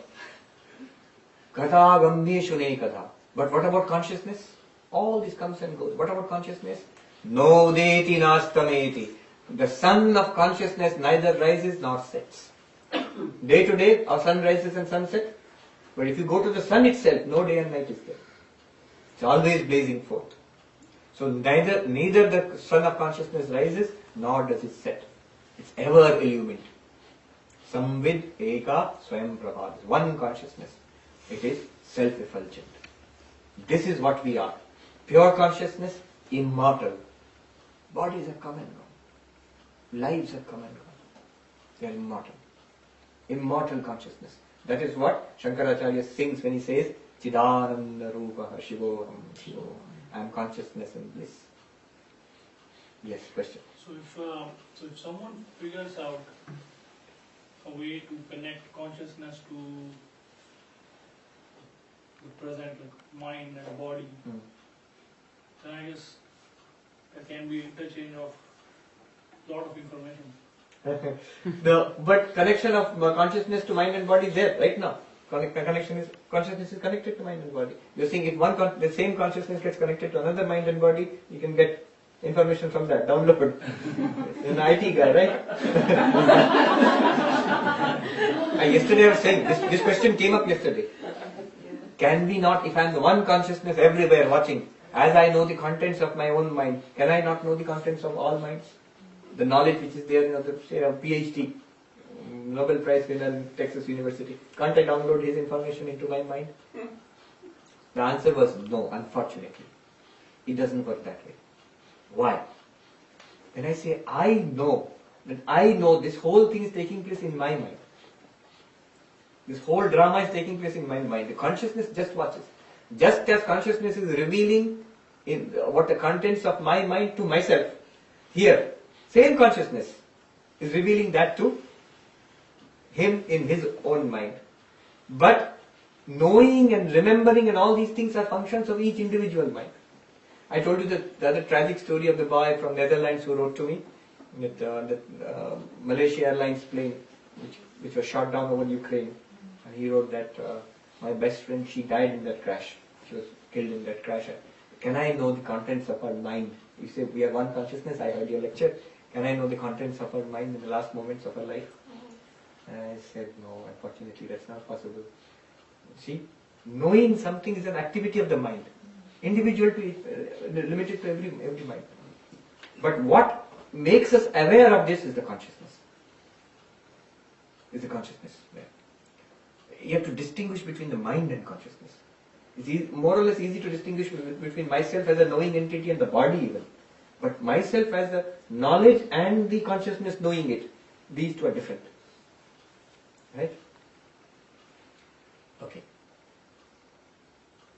[SPEAKER 1] katha gamyeshu nekadha. But what about consciousness? All this comes and goes. What about consciousness? No deti nastameti. The sun of consciousness neither rises nor sets. Day to day, our sun rises and sunset. But if you go to the sun itself, no day and night is there. It's always blazing forth. So neither the sun of consciousness rises nor does it set. It's ever illumined. Samvid eka swayam prabhat. One consciousness. It is self-effulgent. This is what we are. Pure consciousness, immortal. Bodies have come and gone. Lives have come and gone. They are immortal. Immortal consciousness. That is what Shankaracharya sings when he says, Chidananda Rupaha Shivoham Shivo. I am consciousness and bliss. Yes, question.
[SPEAKER 4] So if someone figures out a way to connect consciousness to the present, like mind and body, then I guess there can be interchange of lot of information.
[SPEAKER 1] But connection of consciousness to mind and body is there right now. Consciousness is connected to mind and body. You're saying if the same consciousness gets connected to another mind and body, you can get information from that. Download. You're an IT guy, right? Yesterday I was saying, this question came up yesterday. Can we not, if I am the one consciousness everywhere watching, as I know the contents of my own mind, can I not know the contents of all minds? The knowledge which is there in a PhD, Nobel Prize winner in Texas University, can't I download his information into my mind? The answer was no, unfortunately. It doesn't work that way. Why? When I say I know, then I know this whole thing is taking place in my mind. This whole drama is taking place in my mind. The consciousness just watches. Just as consciousness is revealing in what the contents of my mind to myself, here, same consciousness is revealing that to him in his own mind. But knowing and remembering and all these things are functions of each individual mind. I told you the other tragic story of the boy from Netherlands who wrote to me with the Malaysia Airlines plane which was shot down over Ukraine. And he wrote that my best friend, she died in that crash. She was killed in that crash. Can I know the contents of her mind? You say we are one consciousness. I heard your lecture. Can I know the contents of her mind in the last moments of her life? And I said, no, unfortunately that's not possible. See, knowing something is an activity of the mind. Individual to limited to every mind. But what makes us aware of this is the consciousness. Is the consciousness there. You have to distinguish between the mind and consciousness. It's more or less easy to distinguish between myself as a knowing entity and the body even. But myself as the knowledge and the consciousness knowing it, these two are different. Right? Okay.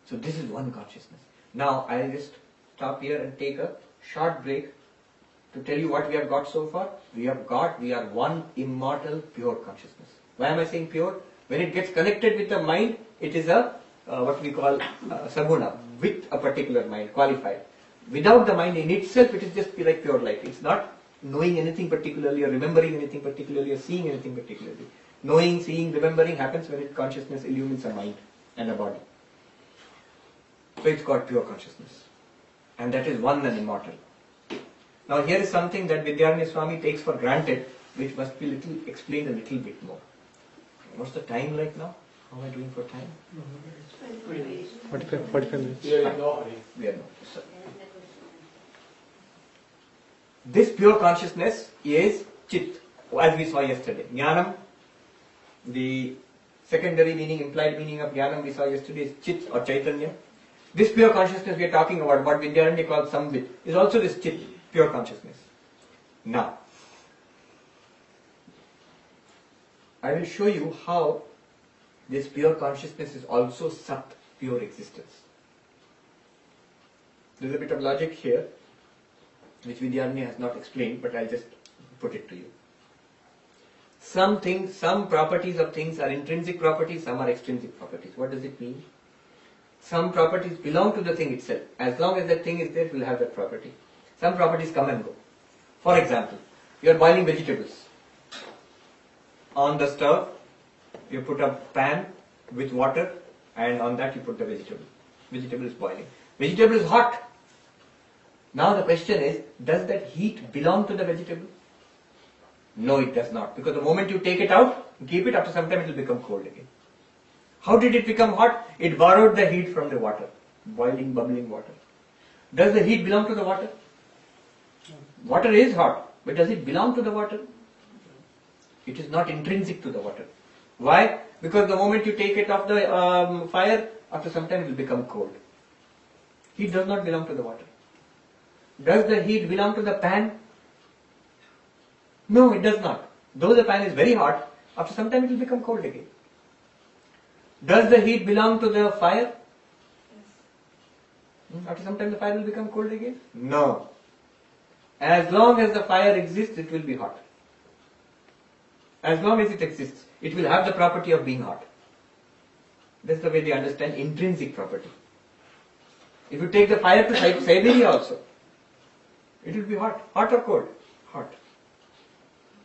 [SPEAKER 1] So this is one consciousness. Now I'll just stop here and take a short break to tell you what we have got so far. We are one immortal pure consciousness. Why am I saying pure? When it gets connected with the mind, it is a what we call saguna, with a particular mind, qualified. Without the mind in itself, it is just like pure light. It's not knowing anything particularly or remembering anything particularly or seeing anything particularly. Knowing, seeing, remembering happens when consciousness illumines a mind and a body. So it's called pure consciousness. And that is one and immortal. Now here is something that Vidyaranya Swami takes for granted, which must be explained a little bit more. What's the time like now? How am I doing for time?
[SPEAKER 5] 45 minutes.
[SPEAKER 1] We are in no hurry. This pure consciousness is Chit, as we saw yesterday. Jnanam, the secondary meaning, implied meaning of Jnanam we saw yesterday is Chit or Chaitanya. This pure consciousness we are talking about, what Vidyaranya calls Samvit, is also this Chit, pure consciousness. Now, I will show you how this pure consciousness is also Sat, pure existence. There is a bit of logic here, which Vidyaranya has not explained, but I'll just put it to you. Some things, some properties of things are intrinsic properties, some are extrinsic properties. What does it mean? Some properties belong to the thing itself. As long as that thing is there, it will have that property. Some properties come and go. For example, you are boiling vegetables. On the stove, you put a pan with water and on that you put the vegetable. Vegetable is boiling. Vegetable is hot. Now the question is, does that heat belong to the vegetable? No, it does not. Because the moment you take it out, keep it, after some time it will become cold again. How did it become hot? It borrowed the heat from the water. Boiling, bubbling water. Does the heat belong to the water? Water is hot, but does it belong to the water? It is not intrinsic to the water. Why? Because the moment you take it off the fire, after some time it will become cold. Heat does not belong to the water. Does the heat belong to the pan? No, it does not. Though the pan is very hot, after some time it will become cold again. Does the heat belong to the fire? After some time the fire will become cold again? No. As long as the fire exists, it will be hot. As long as it exists, it will have the property of being hot. That's the way they understand intrinsic property. If you take the fire to Siberia also, it will be hot. Hot or cold? Hot.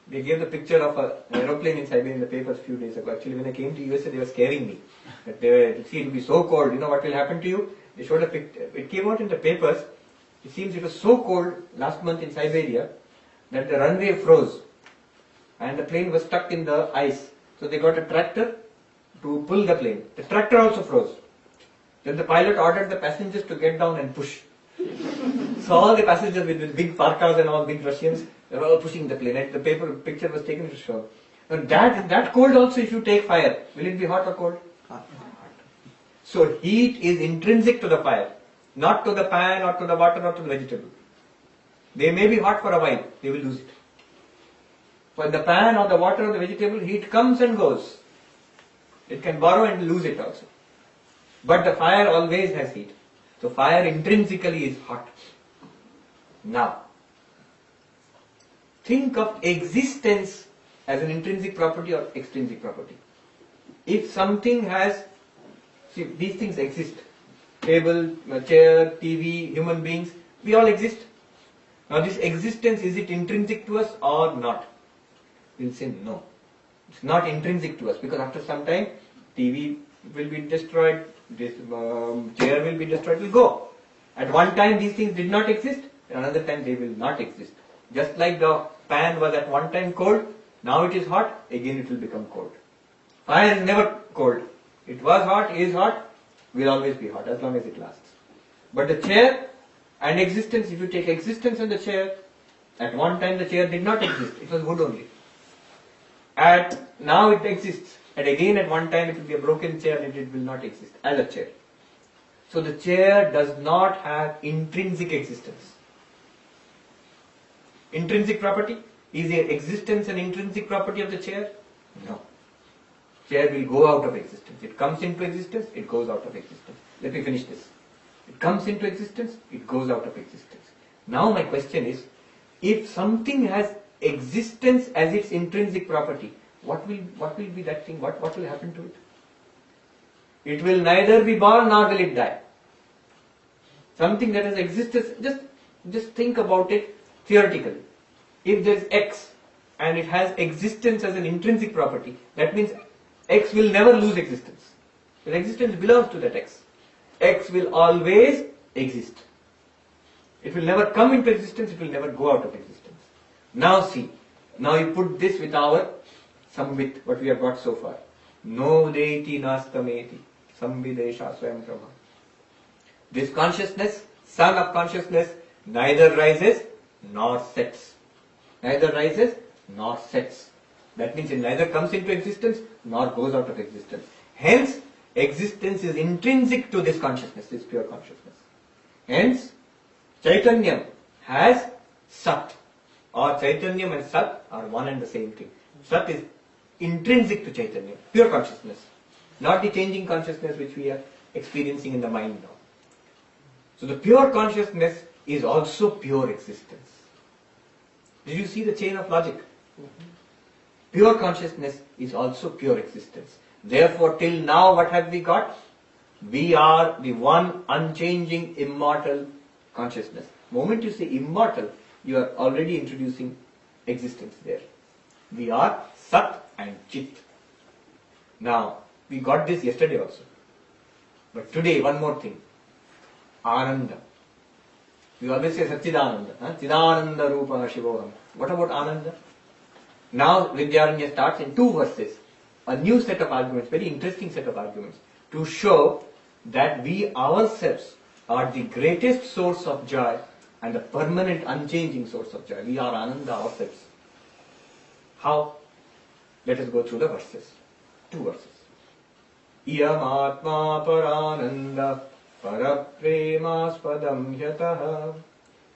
[SPEAKER 1] They gave the picture of an aeroplane in Siberia in the papers a few days ago. Actually, when I came to USA, they were scaring me. That it will be so cold. You know what will happen to you? They showed a picture. It came out in the papers. It seems it was so cold last month in Siberia that the runway froze and the plane was stuck in the ice. So they got a tractor to pull the plane. The tractor also froze. Then the pilot ordered the passengers to get down and push. So all the passengers with big parkas and all big Russians, they were all pushing the plane. And the picture was taken to show. And that cold also, if you take fire, will it be hot or cold? Hot. So heat is intrinsic to the fire, not to the pan or to the water or to the vegetable. They may be hot for a while, they will lose it. For the pan or the water or the vegetable, heat comes and goes. It can borrow and lose it also. But the fire always has heat. So fire intrinsically is hot. Now, think of existence as an intrinsic property or extrinsic property. If something has, see, these things exist. Table, chair, TV, human beings, we all exist. Now this existence, is it intrinsic to us or not? We'll say no. It's not intrinsic to us because after some time, TV will be destroyed, this chair will be destroyed, will go. At one time these things did not exist, another time they will not exist. Just like the pan was at one time cold, now it is hot, again it will become cold. Fire is never cold. It was hot, is hot, will always be hot as long as it lasts. But the chair and existence, if you take existence in the chair, at one time the chair did not exist, it was wood only. Now it exists, and again at one time it will be a broken chair and it will not exist as a chair. So the chair does not have intrinsic existence. Intrinsic property? Is the existence an intrinsic property of the chair? No. Chair will go out of existence. It comes into existence, it goes out of existence. Let me finish this. It comes into existence, it goes out of existence. Now my question is, if something has existence as its intrinsic property, what will be that thing? What will happen to it? It will neither be born nor will it die. Something that has existence, just think about it theoretically. If there is X and it has existence as an intrinsic property, that means X will never lose existence. But existence belongs to that X. X will always exist. It will never come into existence, it will never go out of existence. Now see, now you put this with our Sambit, what we have got so far. No deiti nastameti, samvidesha swayam prabha. This consciousness, sun of consciousness, neither rises nor sets. Neither rises nor sets. That means it neither comes into existence nor goes out of existence. Hence, existence is intrinsic to this consciousness, this pure consciousness. Hence, Chaitanyam has Sat, or Chaitanyam and Sat are one and the same thing. Sat is intrinsic to Chaitanya, pure consciousness, not the changing consciousness which we are experiencing in the mind now. So the pure consciousness is also pure existence. Did you see the chain of logic? Pure consciousness is also pure existence. Therefore, till now what have we got? We are the one unchanging immortal consciousness. The moment you say immortal, you are already introducing existence there. We are Sat and Chit. Now, we got this yesterday also. But today, one more thing. Ananda. We always say Satchidananda. Chidananda Rupa Shivoham. What about Ananda? Now Vidyaranya starts in 2 verses. A new set of arguments, very interesting set of arguments, to show that we ourselves are the greatest source of joy and a permanent, unchanging source of joy. We are Ananda ourselves. How? Let us go through the verses. 2 verses. Iyam atma parananda parapremaspadam yatah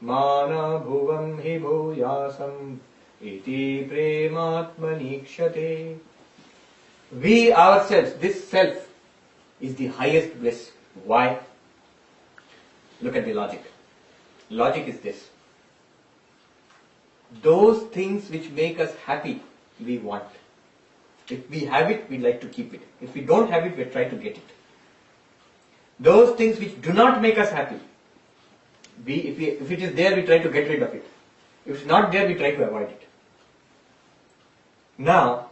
[SPEAKER 1] mana bhuvam hi bhuyasam iti prematmanikshate. We ourselves, this self, is the highest bliss. Why? Look at the logic. Logic is this. Those things which make us happy, we want. If we have it, we like to keep it. If we don't have it, we try to get it. Those things which do not make us happy, if it is there, we try to get rid of it. If it's not there, we try to avoid it. Now,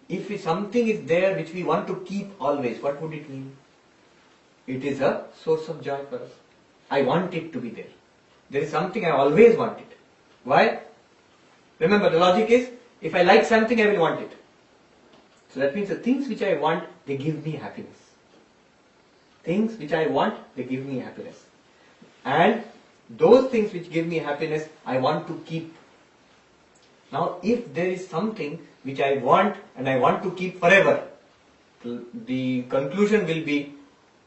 [SPEAKER 1] if something is there which we want to keep always, what would it mean? It is a source of joy for us. I want it to be there. There is something I always want it. Why? Remember, the logic is, if I like something, I will want it. So that means the things which I want, they give me happiness. Things which I want, they give me happiness. And those things which give me happiness, I want to keep. Now, if there is something which I want and I want to keep forever, the conclusion will be,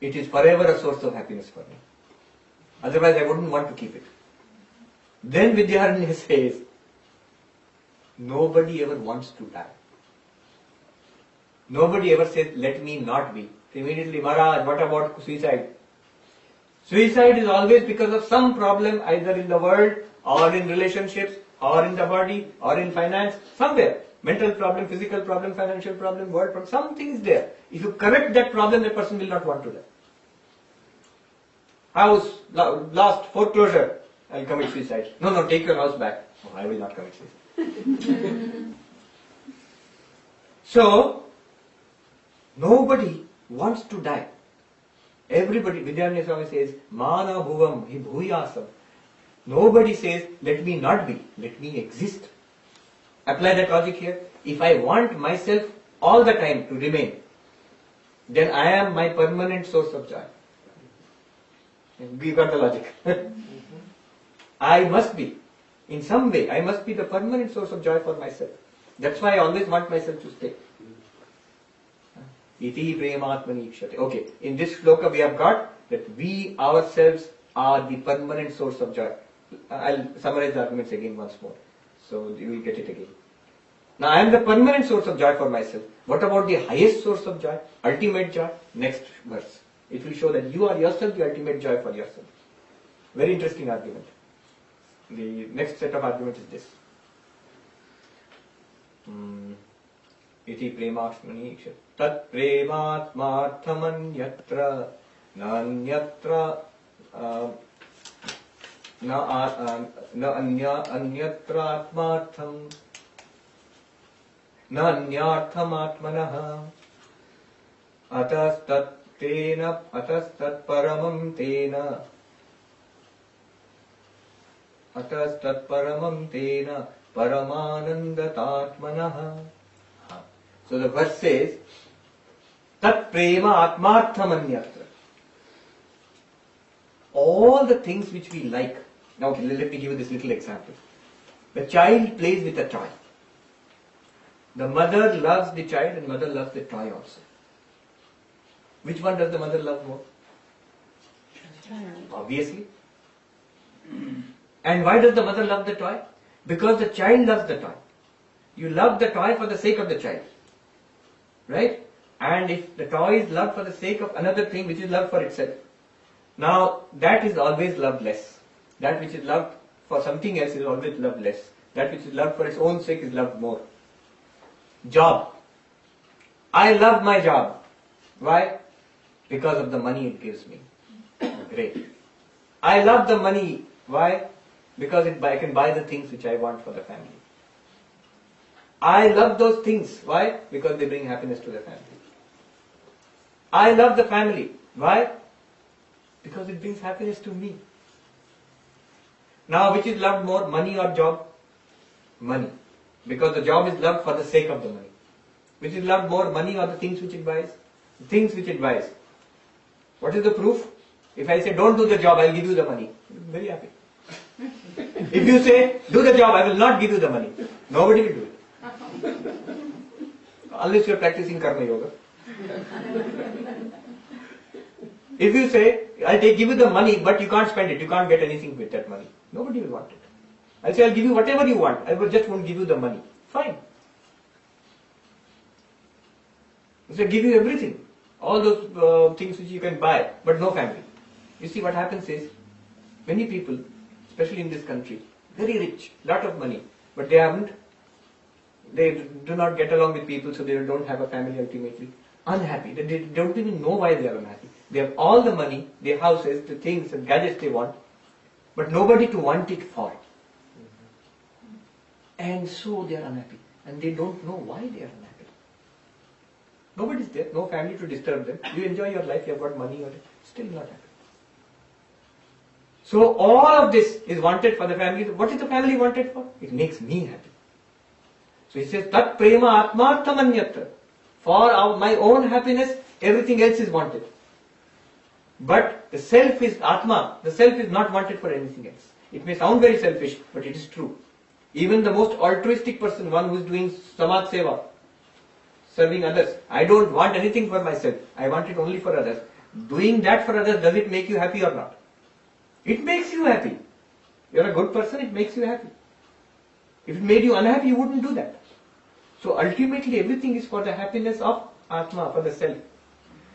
[SPEAKER 1] it is forever a source of happiness for me. Otherwise, I wouldn't want to keep it. Then Vidyaranya says, nobody ever wants to die. Nobody ever says, let me not be. Immediately, Maharaj, what about suicide? Suicide is always because of some problem, either in the world, or in relationships, or in the body, or in finance, somewhere. Mental problem, physical problem, financial problem, world problem, something is there. If you correct that problem, the person will not want to die. House, lost, foreclosure, I'll commit suicide. No, take your house back. Oh, I will not commit suicide. So, nobody wants to die. Everybody, Vidyaranya Swami says, Mana bhuvam hi bhuyasam. Nobody says, let me not be, let me exist. Apply that logic here. If I want myself all the time to remain, then I am my permanent source of joy. You got the logic. I must be, in some way, I must be the permanent source of joy for myself. That's why I always want myself to stay. Iti prematmani ikshate. Okay, in this shloka we have got that we ourselves are the permanent source of joy. I'll summarize the arguments again once more, so you will get it again. Now I am the permanent source of joy for myself. What about the highest source of joy, ultimate joy? Next verse. It will show that you are yourself the ultimate joy for yourself. Very interesting argument. The next set of arguments is this. Iti prematmani ikshate. Tat prematmarthamanyatra nanyatra anyatra atmartham nanyartham atmanah atastat paramam tena paramanandatatmanah. So the verse says, Tat prema atmarthamanyatra. All the things which we like. Now let me give you this little example. The child plays with a toy. The mother loves the child and mother loves the toy also. Which one does the mother love more? Obviously. And why does the mother love the toy? Because the child loves the toy. You love the toy for the sake of the child. Right? And if the toy is loved for the sake of another thing which is loved for itself, now that is always loved less. That which is loved for something else is always loved less. That which is loved for its own sake is loved more. Job. I love my job. Why? Because of the money it gives me. Great. I love the money. Why? Because I can buy the things which I want for the family. I love those things. Why? Because they bring happiness to the family. I love the family. Why? Because it brings happiness to me. Now, which is loved more, money or job? Money. Because the job is loved for the sake of the money. Which is loved more, money or the things which it buys? The things which it buys. What is the proof? If I say, don't do the job, I'll give you the money. I'm very happy. If you say, do the job, I will not give you the money. Nobody will do it. Unless you are practicing karma yoga. If you say, I'll give you the money, but you can't spend it, you can't get anything with that money. Nobody will want it. I'll say, I'll give you whatever you want, I just won't give you the money. Fine. I'll say, give you everything. All those things which you can buy, but no family. You see what happens is, many people, especially in this country, very rich, lot of money, but they do not get along with people, so they don't have a family ultimately. Unhappy. They don't even know why they are unhappy. They have all the money, their houses, the things and gadgets they want, but nobody to want it for. And so they are unhappy. And they don't know why they are unhappy. Nobody is there, no family to disturb them. You enjoy your life, you have got money, still not happy. So all of this is wanted for the family. What is the family wanted for? It makes me happy. So he says, Tat prema atmarthamanyatra. For my own happiness, everything else is wanted. But the self is Atma. The self is not wanted for anything else. It may sound very selfish, but it is true. Even the most altruistic person, one who is doing samaj seva, serving others, I don't want anything for myself. I want it only for others. Doing that for others, does it make you happy or not? It makes you happy. You're a good person, it makes you happy. If it made you unhappy, you wouldn't do that. So ultimately everything is for the happiness of Atma, for the self.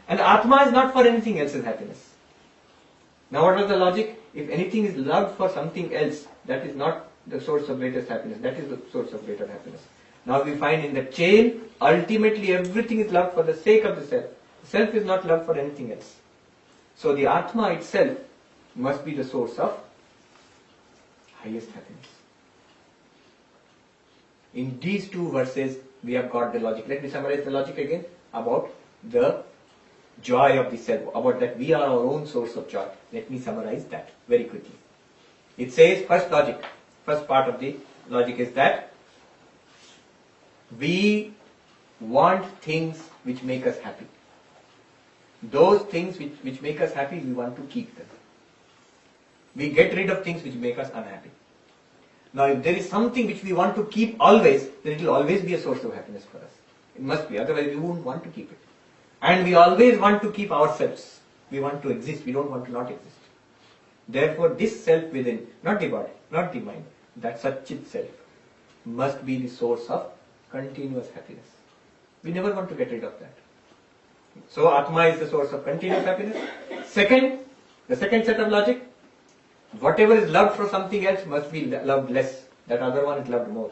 [SPEAKER 1] And Atma is not for anything else's happiness. Now what was the logic? If anything is loved for something else, that is not the source of greatest happiness. That is the source of greater happiness. Now we find in the chain, ultimately everything is loved for the sake of the self. The self is not loved for anything else. So the Atma itself must be the source of highest happiness. In these two verses, we have got the logic. Let me summarize the logic again about the joy of the self, about that we are our own source of joy. Let me summarize that very quickly. It says, first part of the logic is that we want things which make us happy. Those things which make us happy, we want to keep them. We get rid of things which make us unhappy. Now, if there is something which we want to keep always, then it will always be a source of happiness for us. It must be, otherwise we won't want to keep it. And we always want to keep ourselves. We want to exist, we don't want to not exist. Therefore, this self within, not the body, not the mind, that Satchit self, must be the source of continuous happiness. We never want to get rid of that. So, Atma is the source of continuous happiness. Second, the second set of logic, whatever is loved for something else must be loved less. That other one is loved more.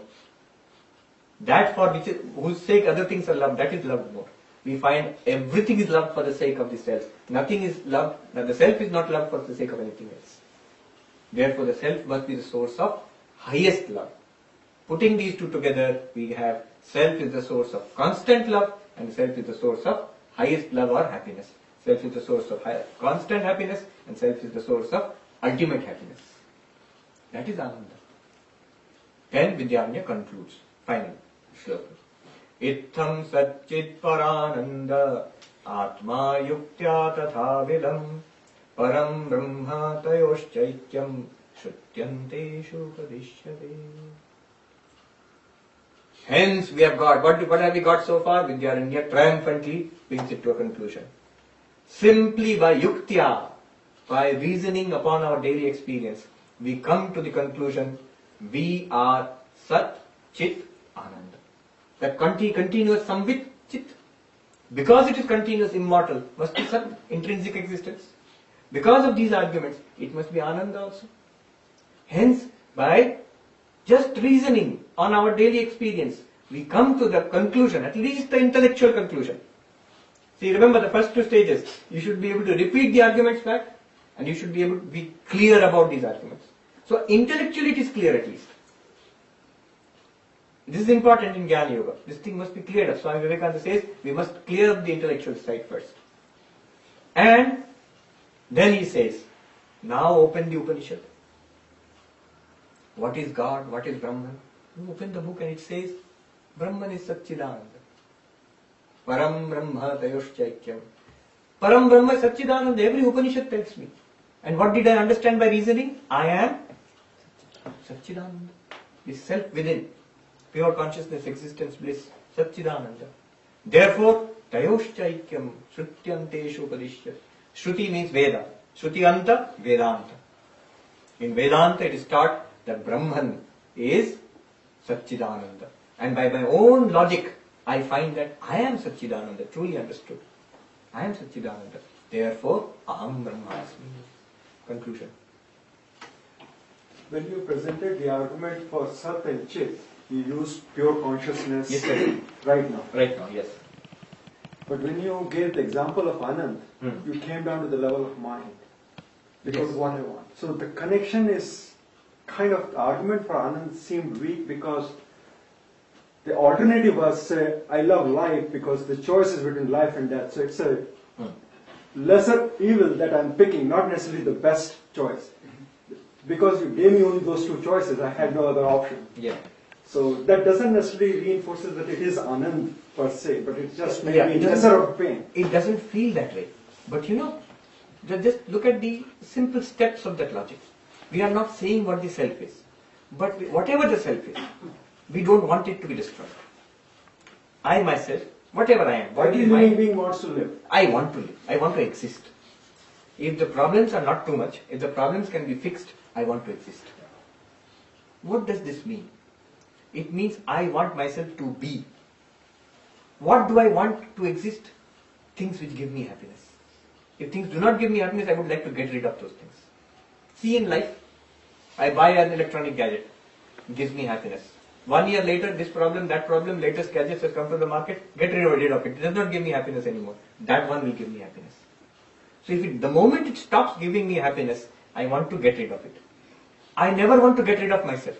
[SPEAKER 1] That for which whose sake other things are loved, that is loved more. We find everything is loved for the sake of the self. Nothing is loved, the self is not loved for the sake of anything else. Therefore the self must be the source of highest love. Putting these two together, we have self is the source of constant love and self is the source of highest love or happiness. Self is the source of constant happiness and self is the source of ultimate happiness. That is Ananda. Then Vidyaranya concludes. Finally, shloka. Itham satchit parananda atma yuktya tatha vilam param brahma tayoshchaityam shrutyanteshu padishyate. Hence we have got, what have we got so far? Vidyaranya triumphantly brings it to a conclusion. Simply by yuktya, by reasoning upon our daily experience, we come to the conclusion, we are Sat, Chit, Ananda. That continuous Samvit, Chit. Because it is continuous, immortal, must be Sat, intrinsic existence. Because of these arguments, it must be Ananda also. Hence, by just reasoning on our daily experience, we come to the conclusion, at least the intellectual conclusion. See, remember the first two stages, you should be able to repeat the arguments back, and you should be able to be clear about these arguments. So intellectually it is clear at least. This is important in Jnana Yoga. This thing must be cleared up. Swami Vivekananda says we must clear up the intellectual side first. And Then he says, now open the Upanishad. What is God? What is Brahman? You open the book and it says, Brahman is Satchidananda. Param Brahma Tayoshchaikyam. Param Brahma is Satchidananda. Every Upanishad tells me. And what did I understand by reasoning? I am Satchidananda. The self within. Pure consciousness, existence, bliss. Satchidananda. Therefore, Tayoshchaikyam Shrutyanteshu Upadishya. Shruti means Veda. Shruti Anta, Vedanta. In Vedanta it is taught that Brahman is Satchidananda. And by my own logic, I find that I am Satchidananda, truly understood. I am Satchidananda. Therefore, Aham Brahmasmi. Conclusion.
[SPEAKER 3] When you presented the argument for Sat and Chit, you used pure consciousness.
[SPEAKER 1] Yes, sir.
[SPEAKER 3] Right now.
[SPEAKER 1] Right now, yes.
[SPEAKER 3] But when you gave the example of Anand, you came down to the level of mind. Because
[SPEAKER 1] Yes.
[SPEAKER 3] what I want. So the connection is kind of, the argument for Anand seemed weak because the alternative was, say, I love life because the choice is between life and death. So it's a lesser evil that I'm picking, not necessarily the best choice. Because you gave me only those two choices, I had no other option.
[SPEAKER 1] Yeah.
[SPEAKER 3] So that doesn't necessarily reinforces that it is Anand per se, but it's just maybe
[SPEAKER 1] it
[SPEAKER 3] lesser of pain.
[SPEAKER 1] It doesn't feel that way. But you know, just look at the simple steps of that logic. We are not saying what the self is. But whatever the self is, we don't want it to be destroyed. I myself, whatever I am,
[SPEAKER 3] Every living being wants to live.
[SPEAKER 1] I want to live. I want to exist. If the problems are not too much, if the problems can be fixed, I want to exist. What does this mean? It means I want myself to be. What do I want to exist? Things which give me happiness. If things do not give me happiness, I would like to get rid of those things. See, in life, I buy an electronic gadget. It gives me happiness. 1 year later, this problem, that problem, latest gadgets has come to the market, get rid of it. It does not give me happiness anymore. That one will give me happiness. So the moment it stops giving me happiness, I want to get rid of it. I never want to get rid of myself.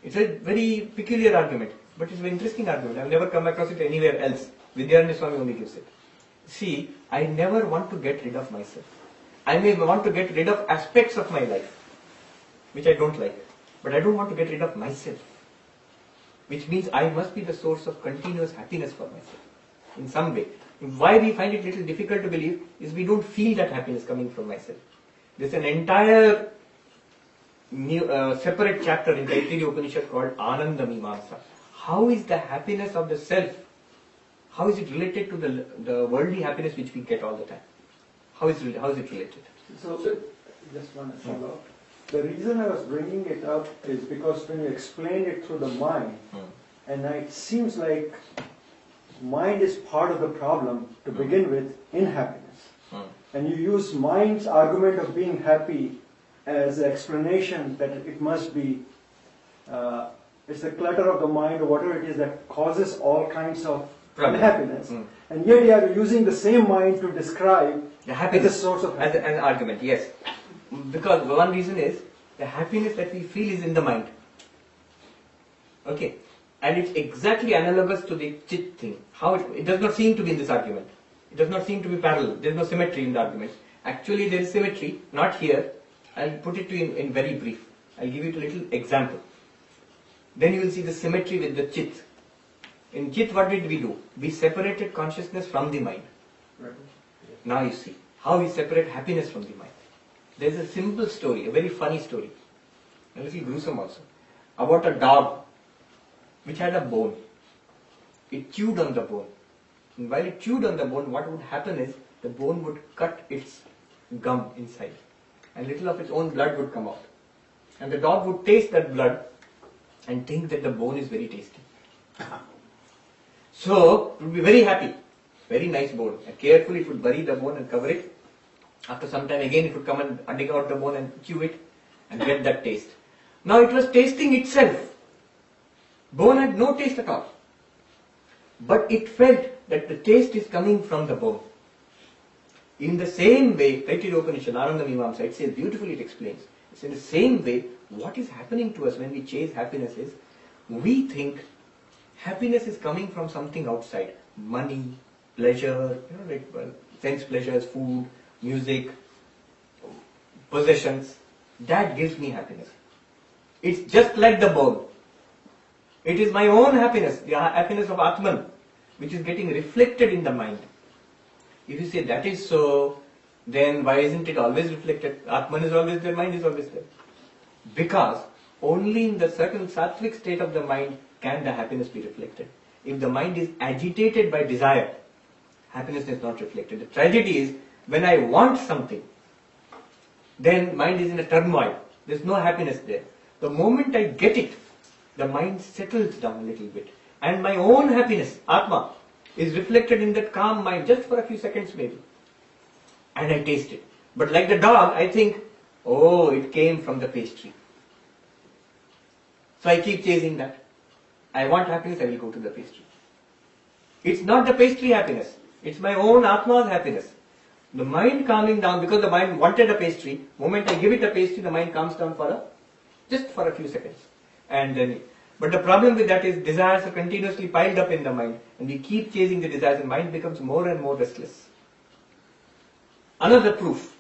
[SPEAKER 1] It's a very peculiar argument, but it's a very interesting argument. I've never come across it anywhere else. Vivekananda Swami only gives it. See, I never want to get rid of myself. I may want to get rid of aspects of my life, which I don't like, but I don't want to get rid of myself, which means I must be the source of continuous happiness for myself, in some way. Why we find it a little difficult to believe is we don't feel that happiness coming from myself. There's an entire separate chapter in the Taittiriya Upanishad called Ananda Mimamsa. How is the happiness of the self? How is it related to the worldly happiness which we get all the time? How is it related?
[SPEAKER 3] So just one follow-up. The reason I was bringing it up is because when you explained it through the mind, and it seems like mind is part of the problem to begin with in happiness. And you use mind's argument of being happy as an explanation that it must be, it's the clutter of the mind or whatever it is that causes all kinds of unhappiness. And yet you are using the same mind to describe
[SPEAKER 1] the happiness
[SPEAKER 3] as a source of happiness.
[SPEAKER 1] as an argument, yes. Because one reason is the happiness that we feel is in the mind. Okay. And it's exactly analogous to the chit thing. How it does not seem to be in this argument. It does not seem to be parallel. There is no symmetry in the argument. Actually, there is symmetry, not here. I'll put it to you in very brief. I'll give you a little example. Then you will see the symmetry with the chit. In chit, what did we do? We separated consciousness from the mind.
[SPEAKER 3] Right.
[SPEAKER 1] Now you see how we separate happiness from the mind. There is a simple story, a very funny story, a little gruesome also, about a dog which had a bone. It chewed on the bone. And while it chewed on the bone, what would happen is the bone would cut its gum inside. And little of its own blood would come out. And the dog would taste that blood and think that the bone is very tasty. So, it would be very happy. Very nice bone. And carefully it would bury the bone and cover it. After some time again it would come and dig out the bone and chew it and get that taste. Now it was tasting itself. Bone had no taste at all. But it felt that the taste is coming from the bone. In the same way, Taittiriya Upanishad, Ananda Mimamsa, it says beautifully, it explains. It's in the same way, what is happening to us when we chase happiness is, we think happiness is coming from something outside. Money, pleasure, like sense pleasures, food, music, possessions, that gives me happiness. It's just like the bowl. It is my own happiness, the happiness of Atman, which is getting reflected in the mind. If you say that is so, then why isn't it always reflected? Atman is always there, mind is always there. Because only in the certain sattvic state of the mind can the happiness be reflected. If the mind is agitated by desire, happiness is not reflected. The tragedy is, when I want something, then mind is in a turmoil. There's no happiness there. The moment I get it, the mind settles down a little bit. And my own happiness, Atma, is reflected in that calm mind just for a few seconds maybe. And I taste it. But like the dog, I think, oh, it came from the pastry. So I keep chasing that. I want happiness, I will go to the pastry. It's not the pastry happiness. It's my own Atma's happiness. The mind calming down, because the mind wanted a pastry, moment I give it a pastry, the mind calms down just for a few seconds. And then, but the problem with that is desires are continuously piled up in the mind, and we keep chasing the desires, and mind becomes more and more restless. Another proof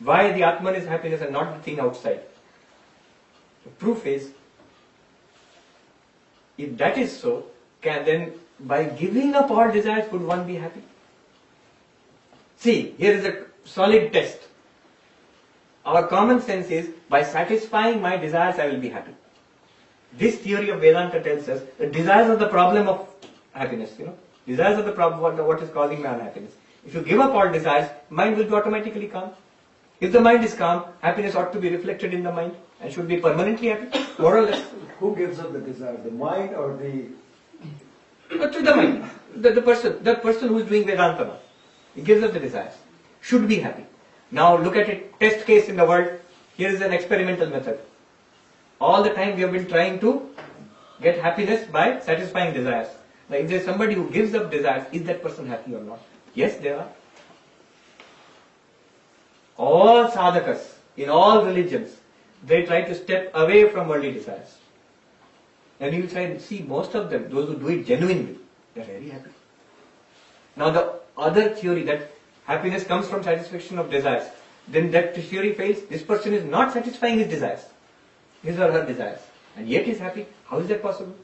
[SPEAKER 1] why the Atman is happiness and not the thing outside. The proof is, if that is so, then by giving up all desires, would one be happy? See, here is a solid test. Our common sense is, by satisfying my desires, I will be happy. This theory of Vedanta tells us that desires are the problem of happiness. Desires are the problem, what is causing my unhappiness. If you give up all desires, mind will be automatically calm. If the mind is calm, happiness ought to be reflected in the mind and should be permanently happy, more or less.
[SPEAKER 5] Who gives up the desire, the mind or the...
[SPEAKER 1] To the mind. The person who is doing Vedanta now. He gives up the desires. Should be happy. Now look at it, test case in the world. Here is an experimental method. All the time we have been trying to get happiness by satisfying desires. Now if there is somebody who gives up desires, is that person happy or not? Yes, there are. All sadhakas, in all religions, they try to step away from worldly desires. And you will try and see most of them, those who do it genuinely, they are very happy. Now the other theory that happiness comes from satisfaction of desires, then that theory fails. This person is not satisfying his desires, his or her desires, and yet is happy. How is that possible?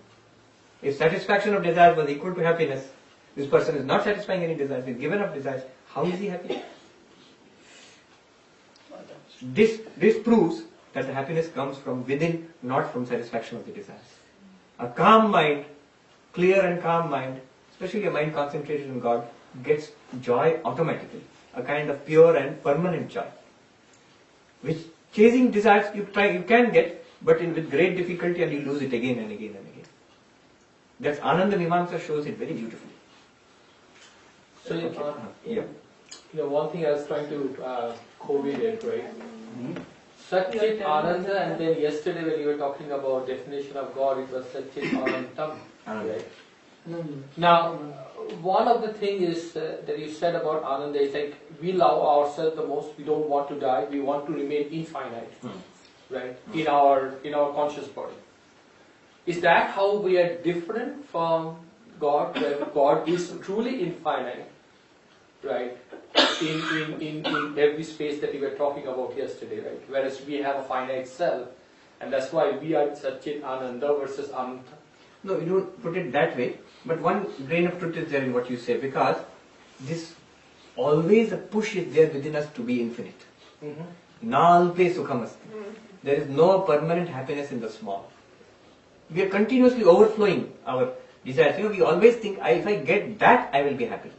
[SPEAKER 1] If satisfaction of desires was equal to happiness, this person is not satisfying any desires, he has given up desires, how is he happy? This proves that the happiness comes from within, not from satisfaction of the desires. A calm mind, clear and calm mind, especially a mind concentrated on God, gets joy automatically, a kind of pure and permanent joy, which chasing desires you can get, but with great difficulty, and you lose it again and again and again. That's Ananda Mimamsa shows it very beautifully.
[SPEAKER 6] So one thing I was trying to correlate, right? Satchit Ananda, and then yesterday when you were talking about definition of God, it was Satchit Anandam, right? Now, one of the things is that you said about Ananda is like we love ourselves the most. We don't want to die. We want to remain infinite, right? In our conscious body. Is that how we are different from God? Where God is truly infinite, right? In every space that we were talking about yesterday, right? Whereas we have a finite self, and that's why we are Satchit Ananda versus Ananta.
[SPEAKER 1] No, you don't put it that way, but one grain of truth is there in what you say, because this always a push is there within us to be infinite. Nalpe sukhamasti. There is no permanent happiness in the small. We are continuously overflowing our desires. We always think, if I get that, I will be happy.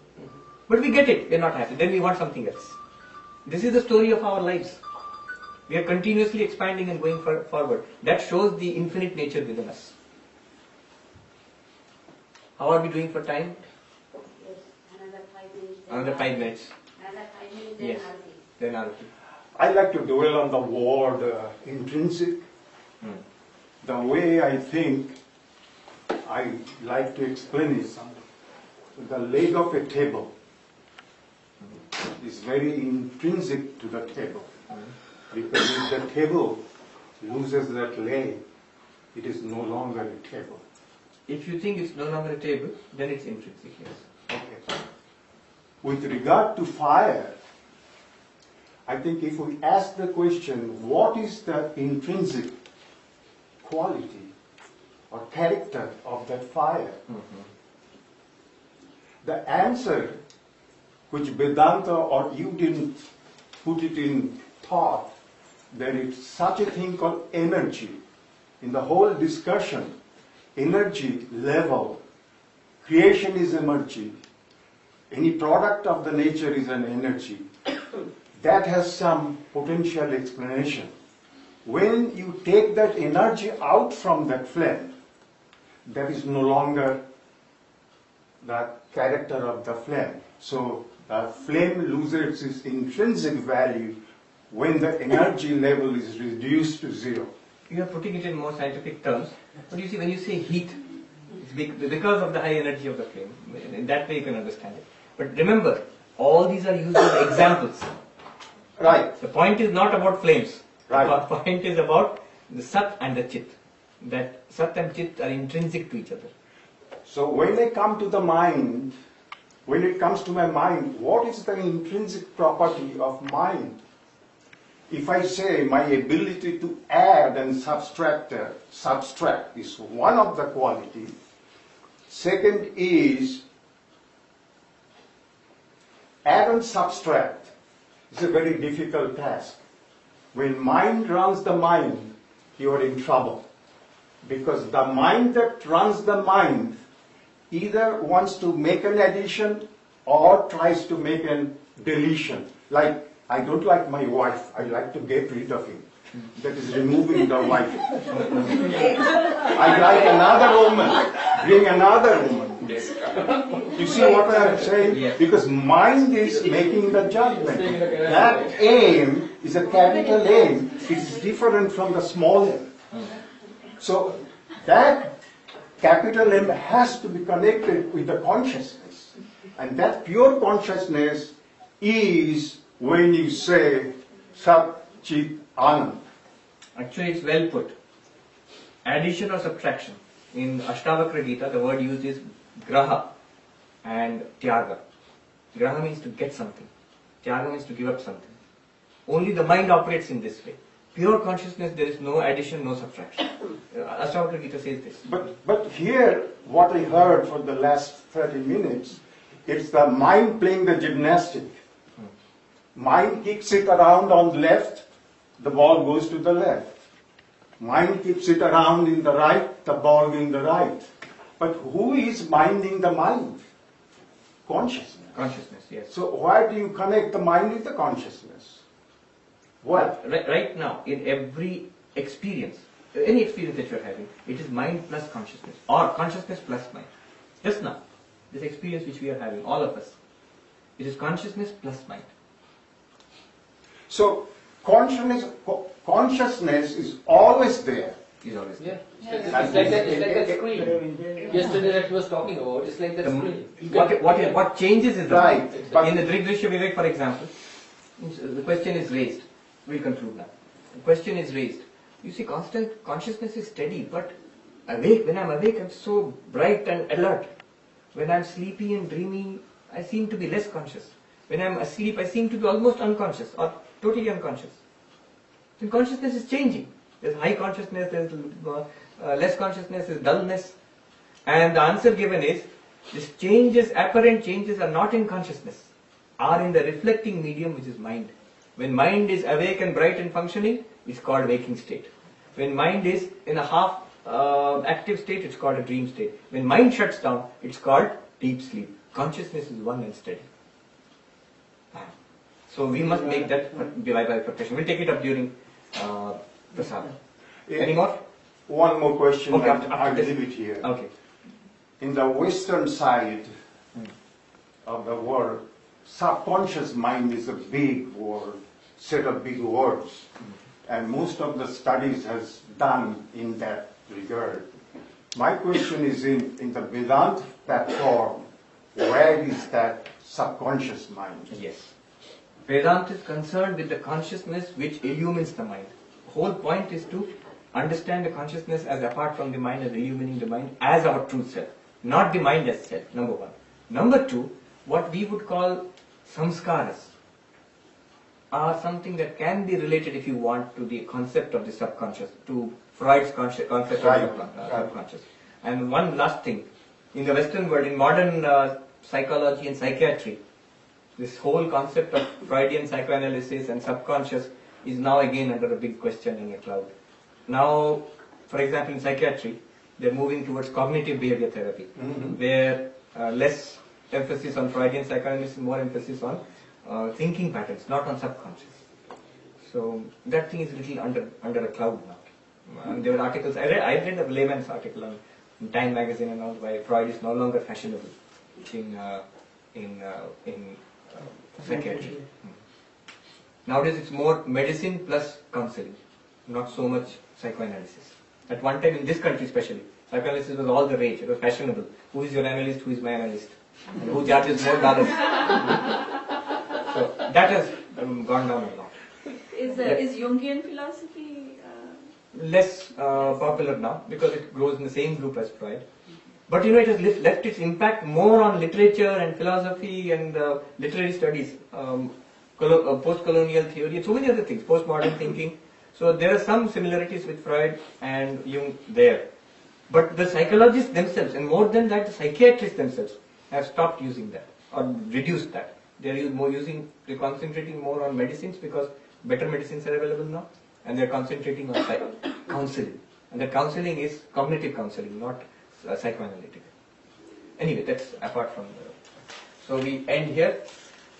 [SPEAKER 1] But we get it, we are not happy. Then we want something else. This is the story of our lives. We are continuously expanding and going forward. That shows the infinite nature within us. How are we doing for time?
[SPEAKER 7] Yes, another 5 minutes.
[SPEAKER 1] Another 5 minutes.
[SPEAKER 7] Another 5 minutes,
[SPEAKER 1] Yes. Then Arati.
[SPEAKER 3] I like to dwell on the word intrinsic. The way I think, I like to explain it. The leg of a table is very intrinsic to the table. Because if the table loses that leg, it is no longer a table.
[SPEAKER 1] If you think it's no longer a table, then it's intrinsic, yes.
[SPEAKER 3] Okay. With regard to fire, I think if we ask the question, what is the intrinsic quality or character of that fire? The answer, which Vedanta or you didn't put it in thought, there is such a thing called energy. In the whole discussion, energy level, creation is energy. Any product of the nature is an energy. That has some potential explanation. When you take that energy out from that flame, that is no longer the character of the flame. So the flame loses its intrinsic value when the energy level is reduced to zero.
[SPEAKER 1] You are putting it in more scientific terms, but you see, when you say heat, it's because of the high energy of the flame. In that way you can understand it. But remember, all these are used as examples.
[SPEAKER 3] Right.
[SPEAKER 1] The point is not about flames.
[SPEAKER 3] Right.
[SPEAKER 1] The point is about the Sat and the Chit. That Sat and Chit are intrinsic to each other.
[SPEAKER 3] So when I come to the mind, when it comes to my mind, what is the intrinsic property of mind? If I say my ability to add and subtract is one of the qualities. Second is add and subtract is a very difficult task. When mind runs the mind, you are in trouble. Because the mind that runs the mind either wants to make an addition or tries to make a deletion. Like, I don't like my wife, I like to get rid of him. That is removing the wife. I like another woman, bring another woman. You see what I am saying?
[SPEAKER 1] Yes.
[SPEAKER 3] Because mind is making the judgment. That aim is a capital aim. It is different from the small aim. So that capital M has to be connected with the consciousness. And that pure consciousness is when you say Sat Chit Anand.
[SPEAKER 1] Actually, it's well put. Addition or subtraction. In Ashtavakra Gita, the word used is graha and tyaga. Graha means to get something. Tyaga means to give up something. Only the mind operates in this way. Pure consciousness, there is no addition, no subtraction. Ashtavakra Gita says this.
[SPEAKER 3] But here, what I heard for the last 30 minutes, it's the mind playing the gymnastic. Mind kicks it around on the left, the ball goes to the left. Mind keeps it around in the right, the ball in the right. But who is minding the mind? Consciousness.
[SPEAKER 1] Consciousness, yes.
[SPEAKER 3] So why do you connect the mind with the consciousness? What?
[SPEAKER 1] Right now, in every experience, any experience that you're having, it is mind plus consciousness, or consciousness plus mind. Just now, this experience which we are having, all of us, it is consciousness plus mind.
[SPEAKER 3] So consciousness is always there.
[SPEAKER 1] Is always
[SPEAKER 6] Yeah,
[SPEAKER 1] there.
[SPEAKER 6] it's like that screen. Yesterday that he was talking about, it's like that screen.
[SPEAKER 1] What changes is the
[SPEAKER 3] Right,
[SPEAKER 1] mind.
[SPEAKER 3] but-
[SPEAKER 1] In the Drigdrishya Vivek, for example, the question is raised. We'll conclude now. The question is raised. You see, constant consciousness is steady, but awake. When I'm awake, I'm so bright and alert. When I'm sleepy and dreamy, I seem to be less conscious. When I'm asleep, I seem to be almost unconscious or totally unconscious. Then consciousness is changing. There's high consciousness, there's less consciousness, there's dullness. And the answer given is, these changes, apparent changes, are not in consciousness, are in the reflecting medium, which is mind. When mind is awake and bright and functioning, it's called waking state. When mind is in a half active state, it's called a dream state. When mind shuts down, it's called deep sleep. Consciousness is one and steady. So we must make that bifurcation. We'll take it up during Prasad. Any more?
[SPEAKER 3] One more question,
[SPEAKER 1] Okay,
[SPEAKER 3] I'll
[SPEAKER 1] this.
[SPEAKER 3] leave it here.
[SPEAKER 1] Okay.
[SPEAKER 3] In the Western side of the world, subconscious mind is a big word, set of big words. And most of the studies has done in that regard. My question is in the Vedanta platform, where is that subconscious mind?
[SPEAKER 1] Yes. Vedanta is concerned with the consciousness which illumines the mind. The whole point is to understand the consciousness as apart from the mind, as illumining the mind, as our true self. Not the mind as self, number one. Number two, what we would call samskaras are something that can be related, if you want, to the concept of the subconscious, to Freud's concept of the subconscious. And one last thing, in the Western world, in modern psychology and psychiatry, this whole concept of Freudian psychoanalysis and subconscious is now again under a big question in a cloud. Now, for example, in psychiatry, they're moving towards cognitive behavior therapy, where less emphasis on Freudian psychoanalysis, more emphasis on thinking patterns, not on subconscious. So that thing is a little under a cloud now. And there were articles, I read a layman's article on Time magazine and all, why Freud is no longer fashionable in psychiatry. Nowadays it's more medicine plus counseling, not so much psychoanalysis. At one time in this country especially, psychoanalysis was all the rage, it was fashionable. Who is your analyst, who is my analyst? And who charges more dollars? So that has gone down a lot.
[SPEAKER 8] Is Jungian philosophy
[SPEAKER 1] less popular now because it grows in the same group as Freud. But it has left its impact more on literature and philosophy and literary studies, post-colonial theory, and so many other things, postmodern thinking. So there are some similarities with Freud and Jung there. But the psychologists themselves, and more than that, the psychiatrists themselves, have stopped using that or reduced that. They're concentrating more on medicines because better medicines are available now, and they're concentrating on counseling. And the counseling is cognitive counseling, not psychoanalytic. Anyway, that's apart from the... So we end here.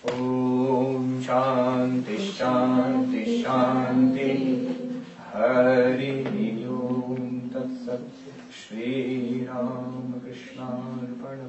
[SPEAKER 1] Om Shanti Shanti Shanti Hari Om Tat Sat Shri Ram Krishna Arpanam.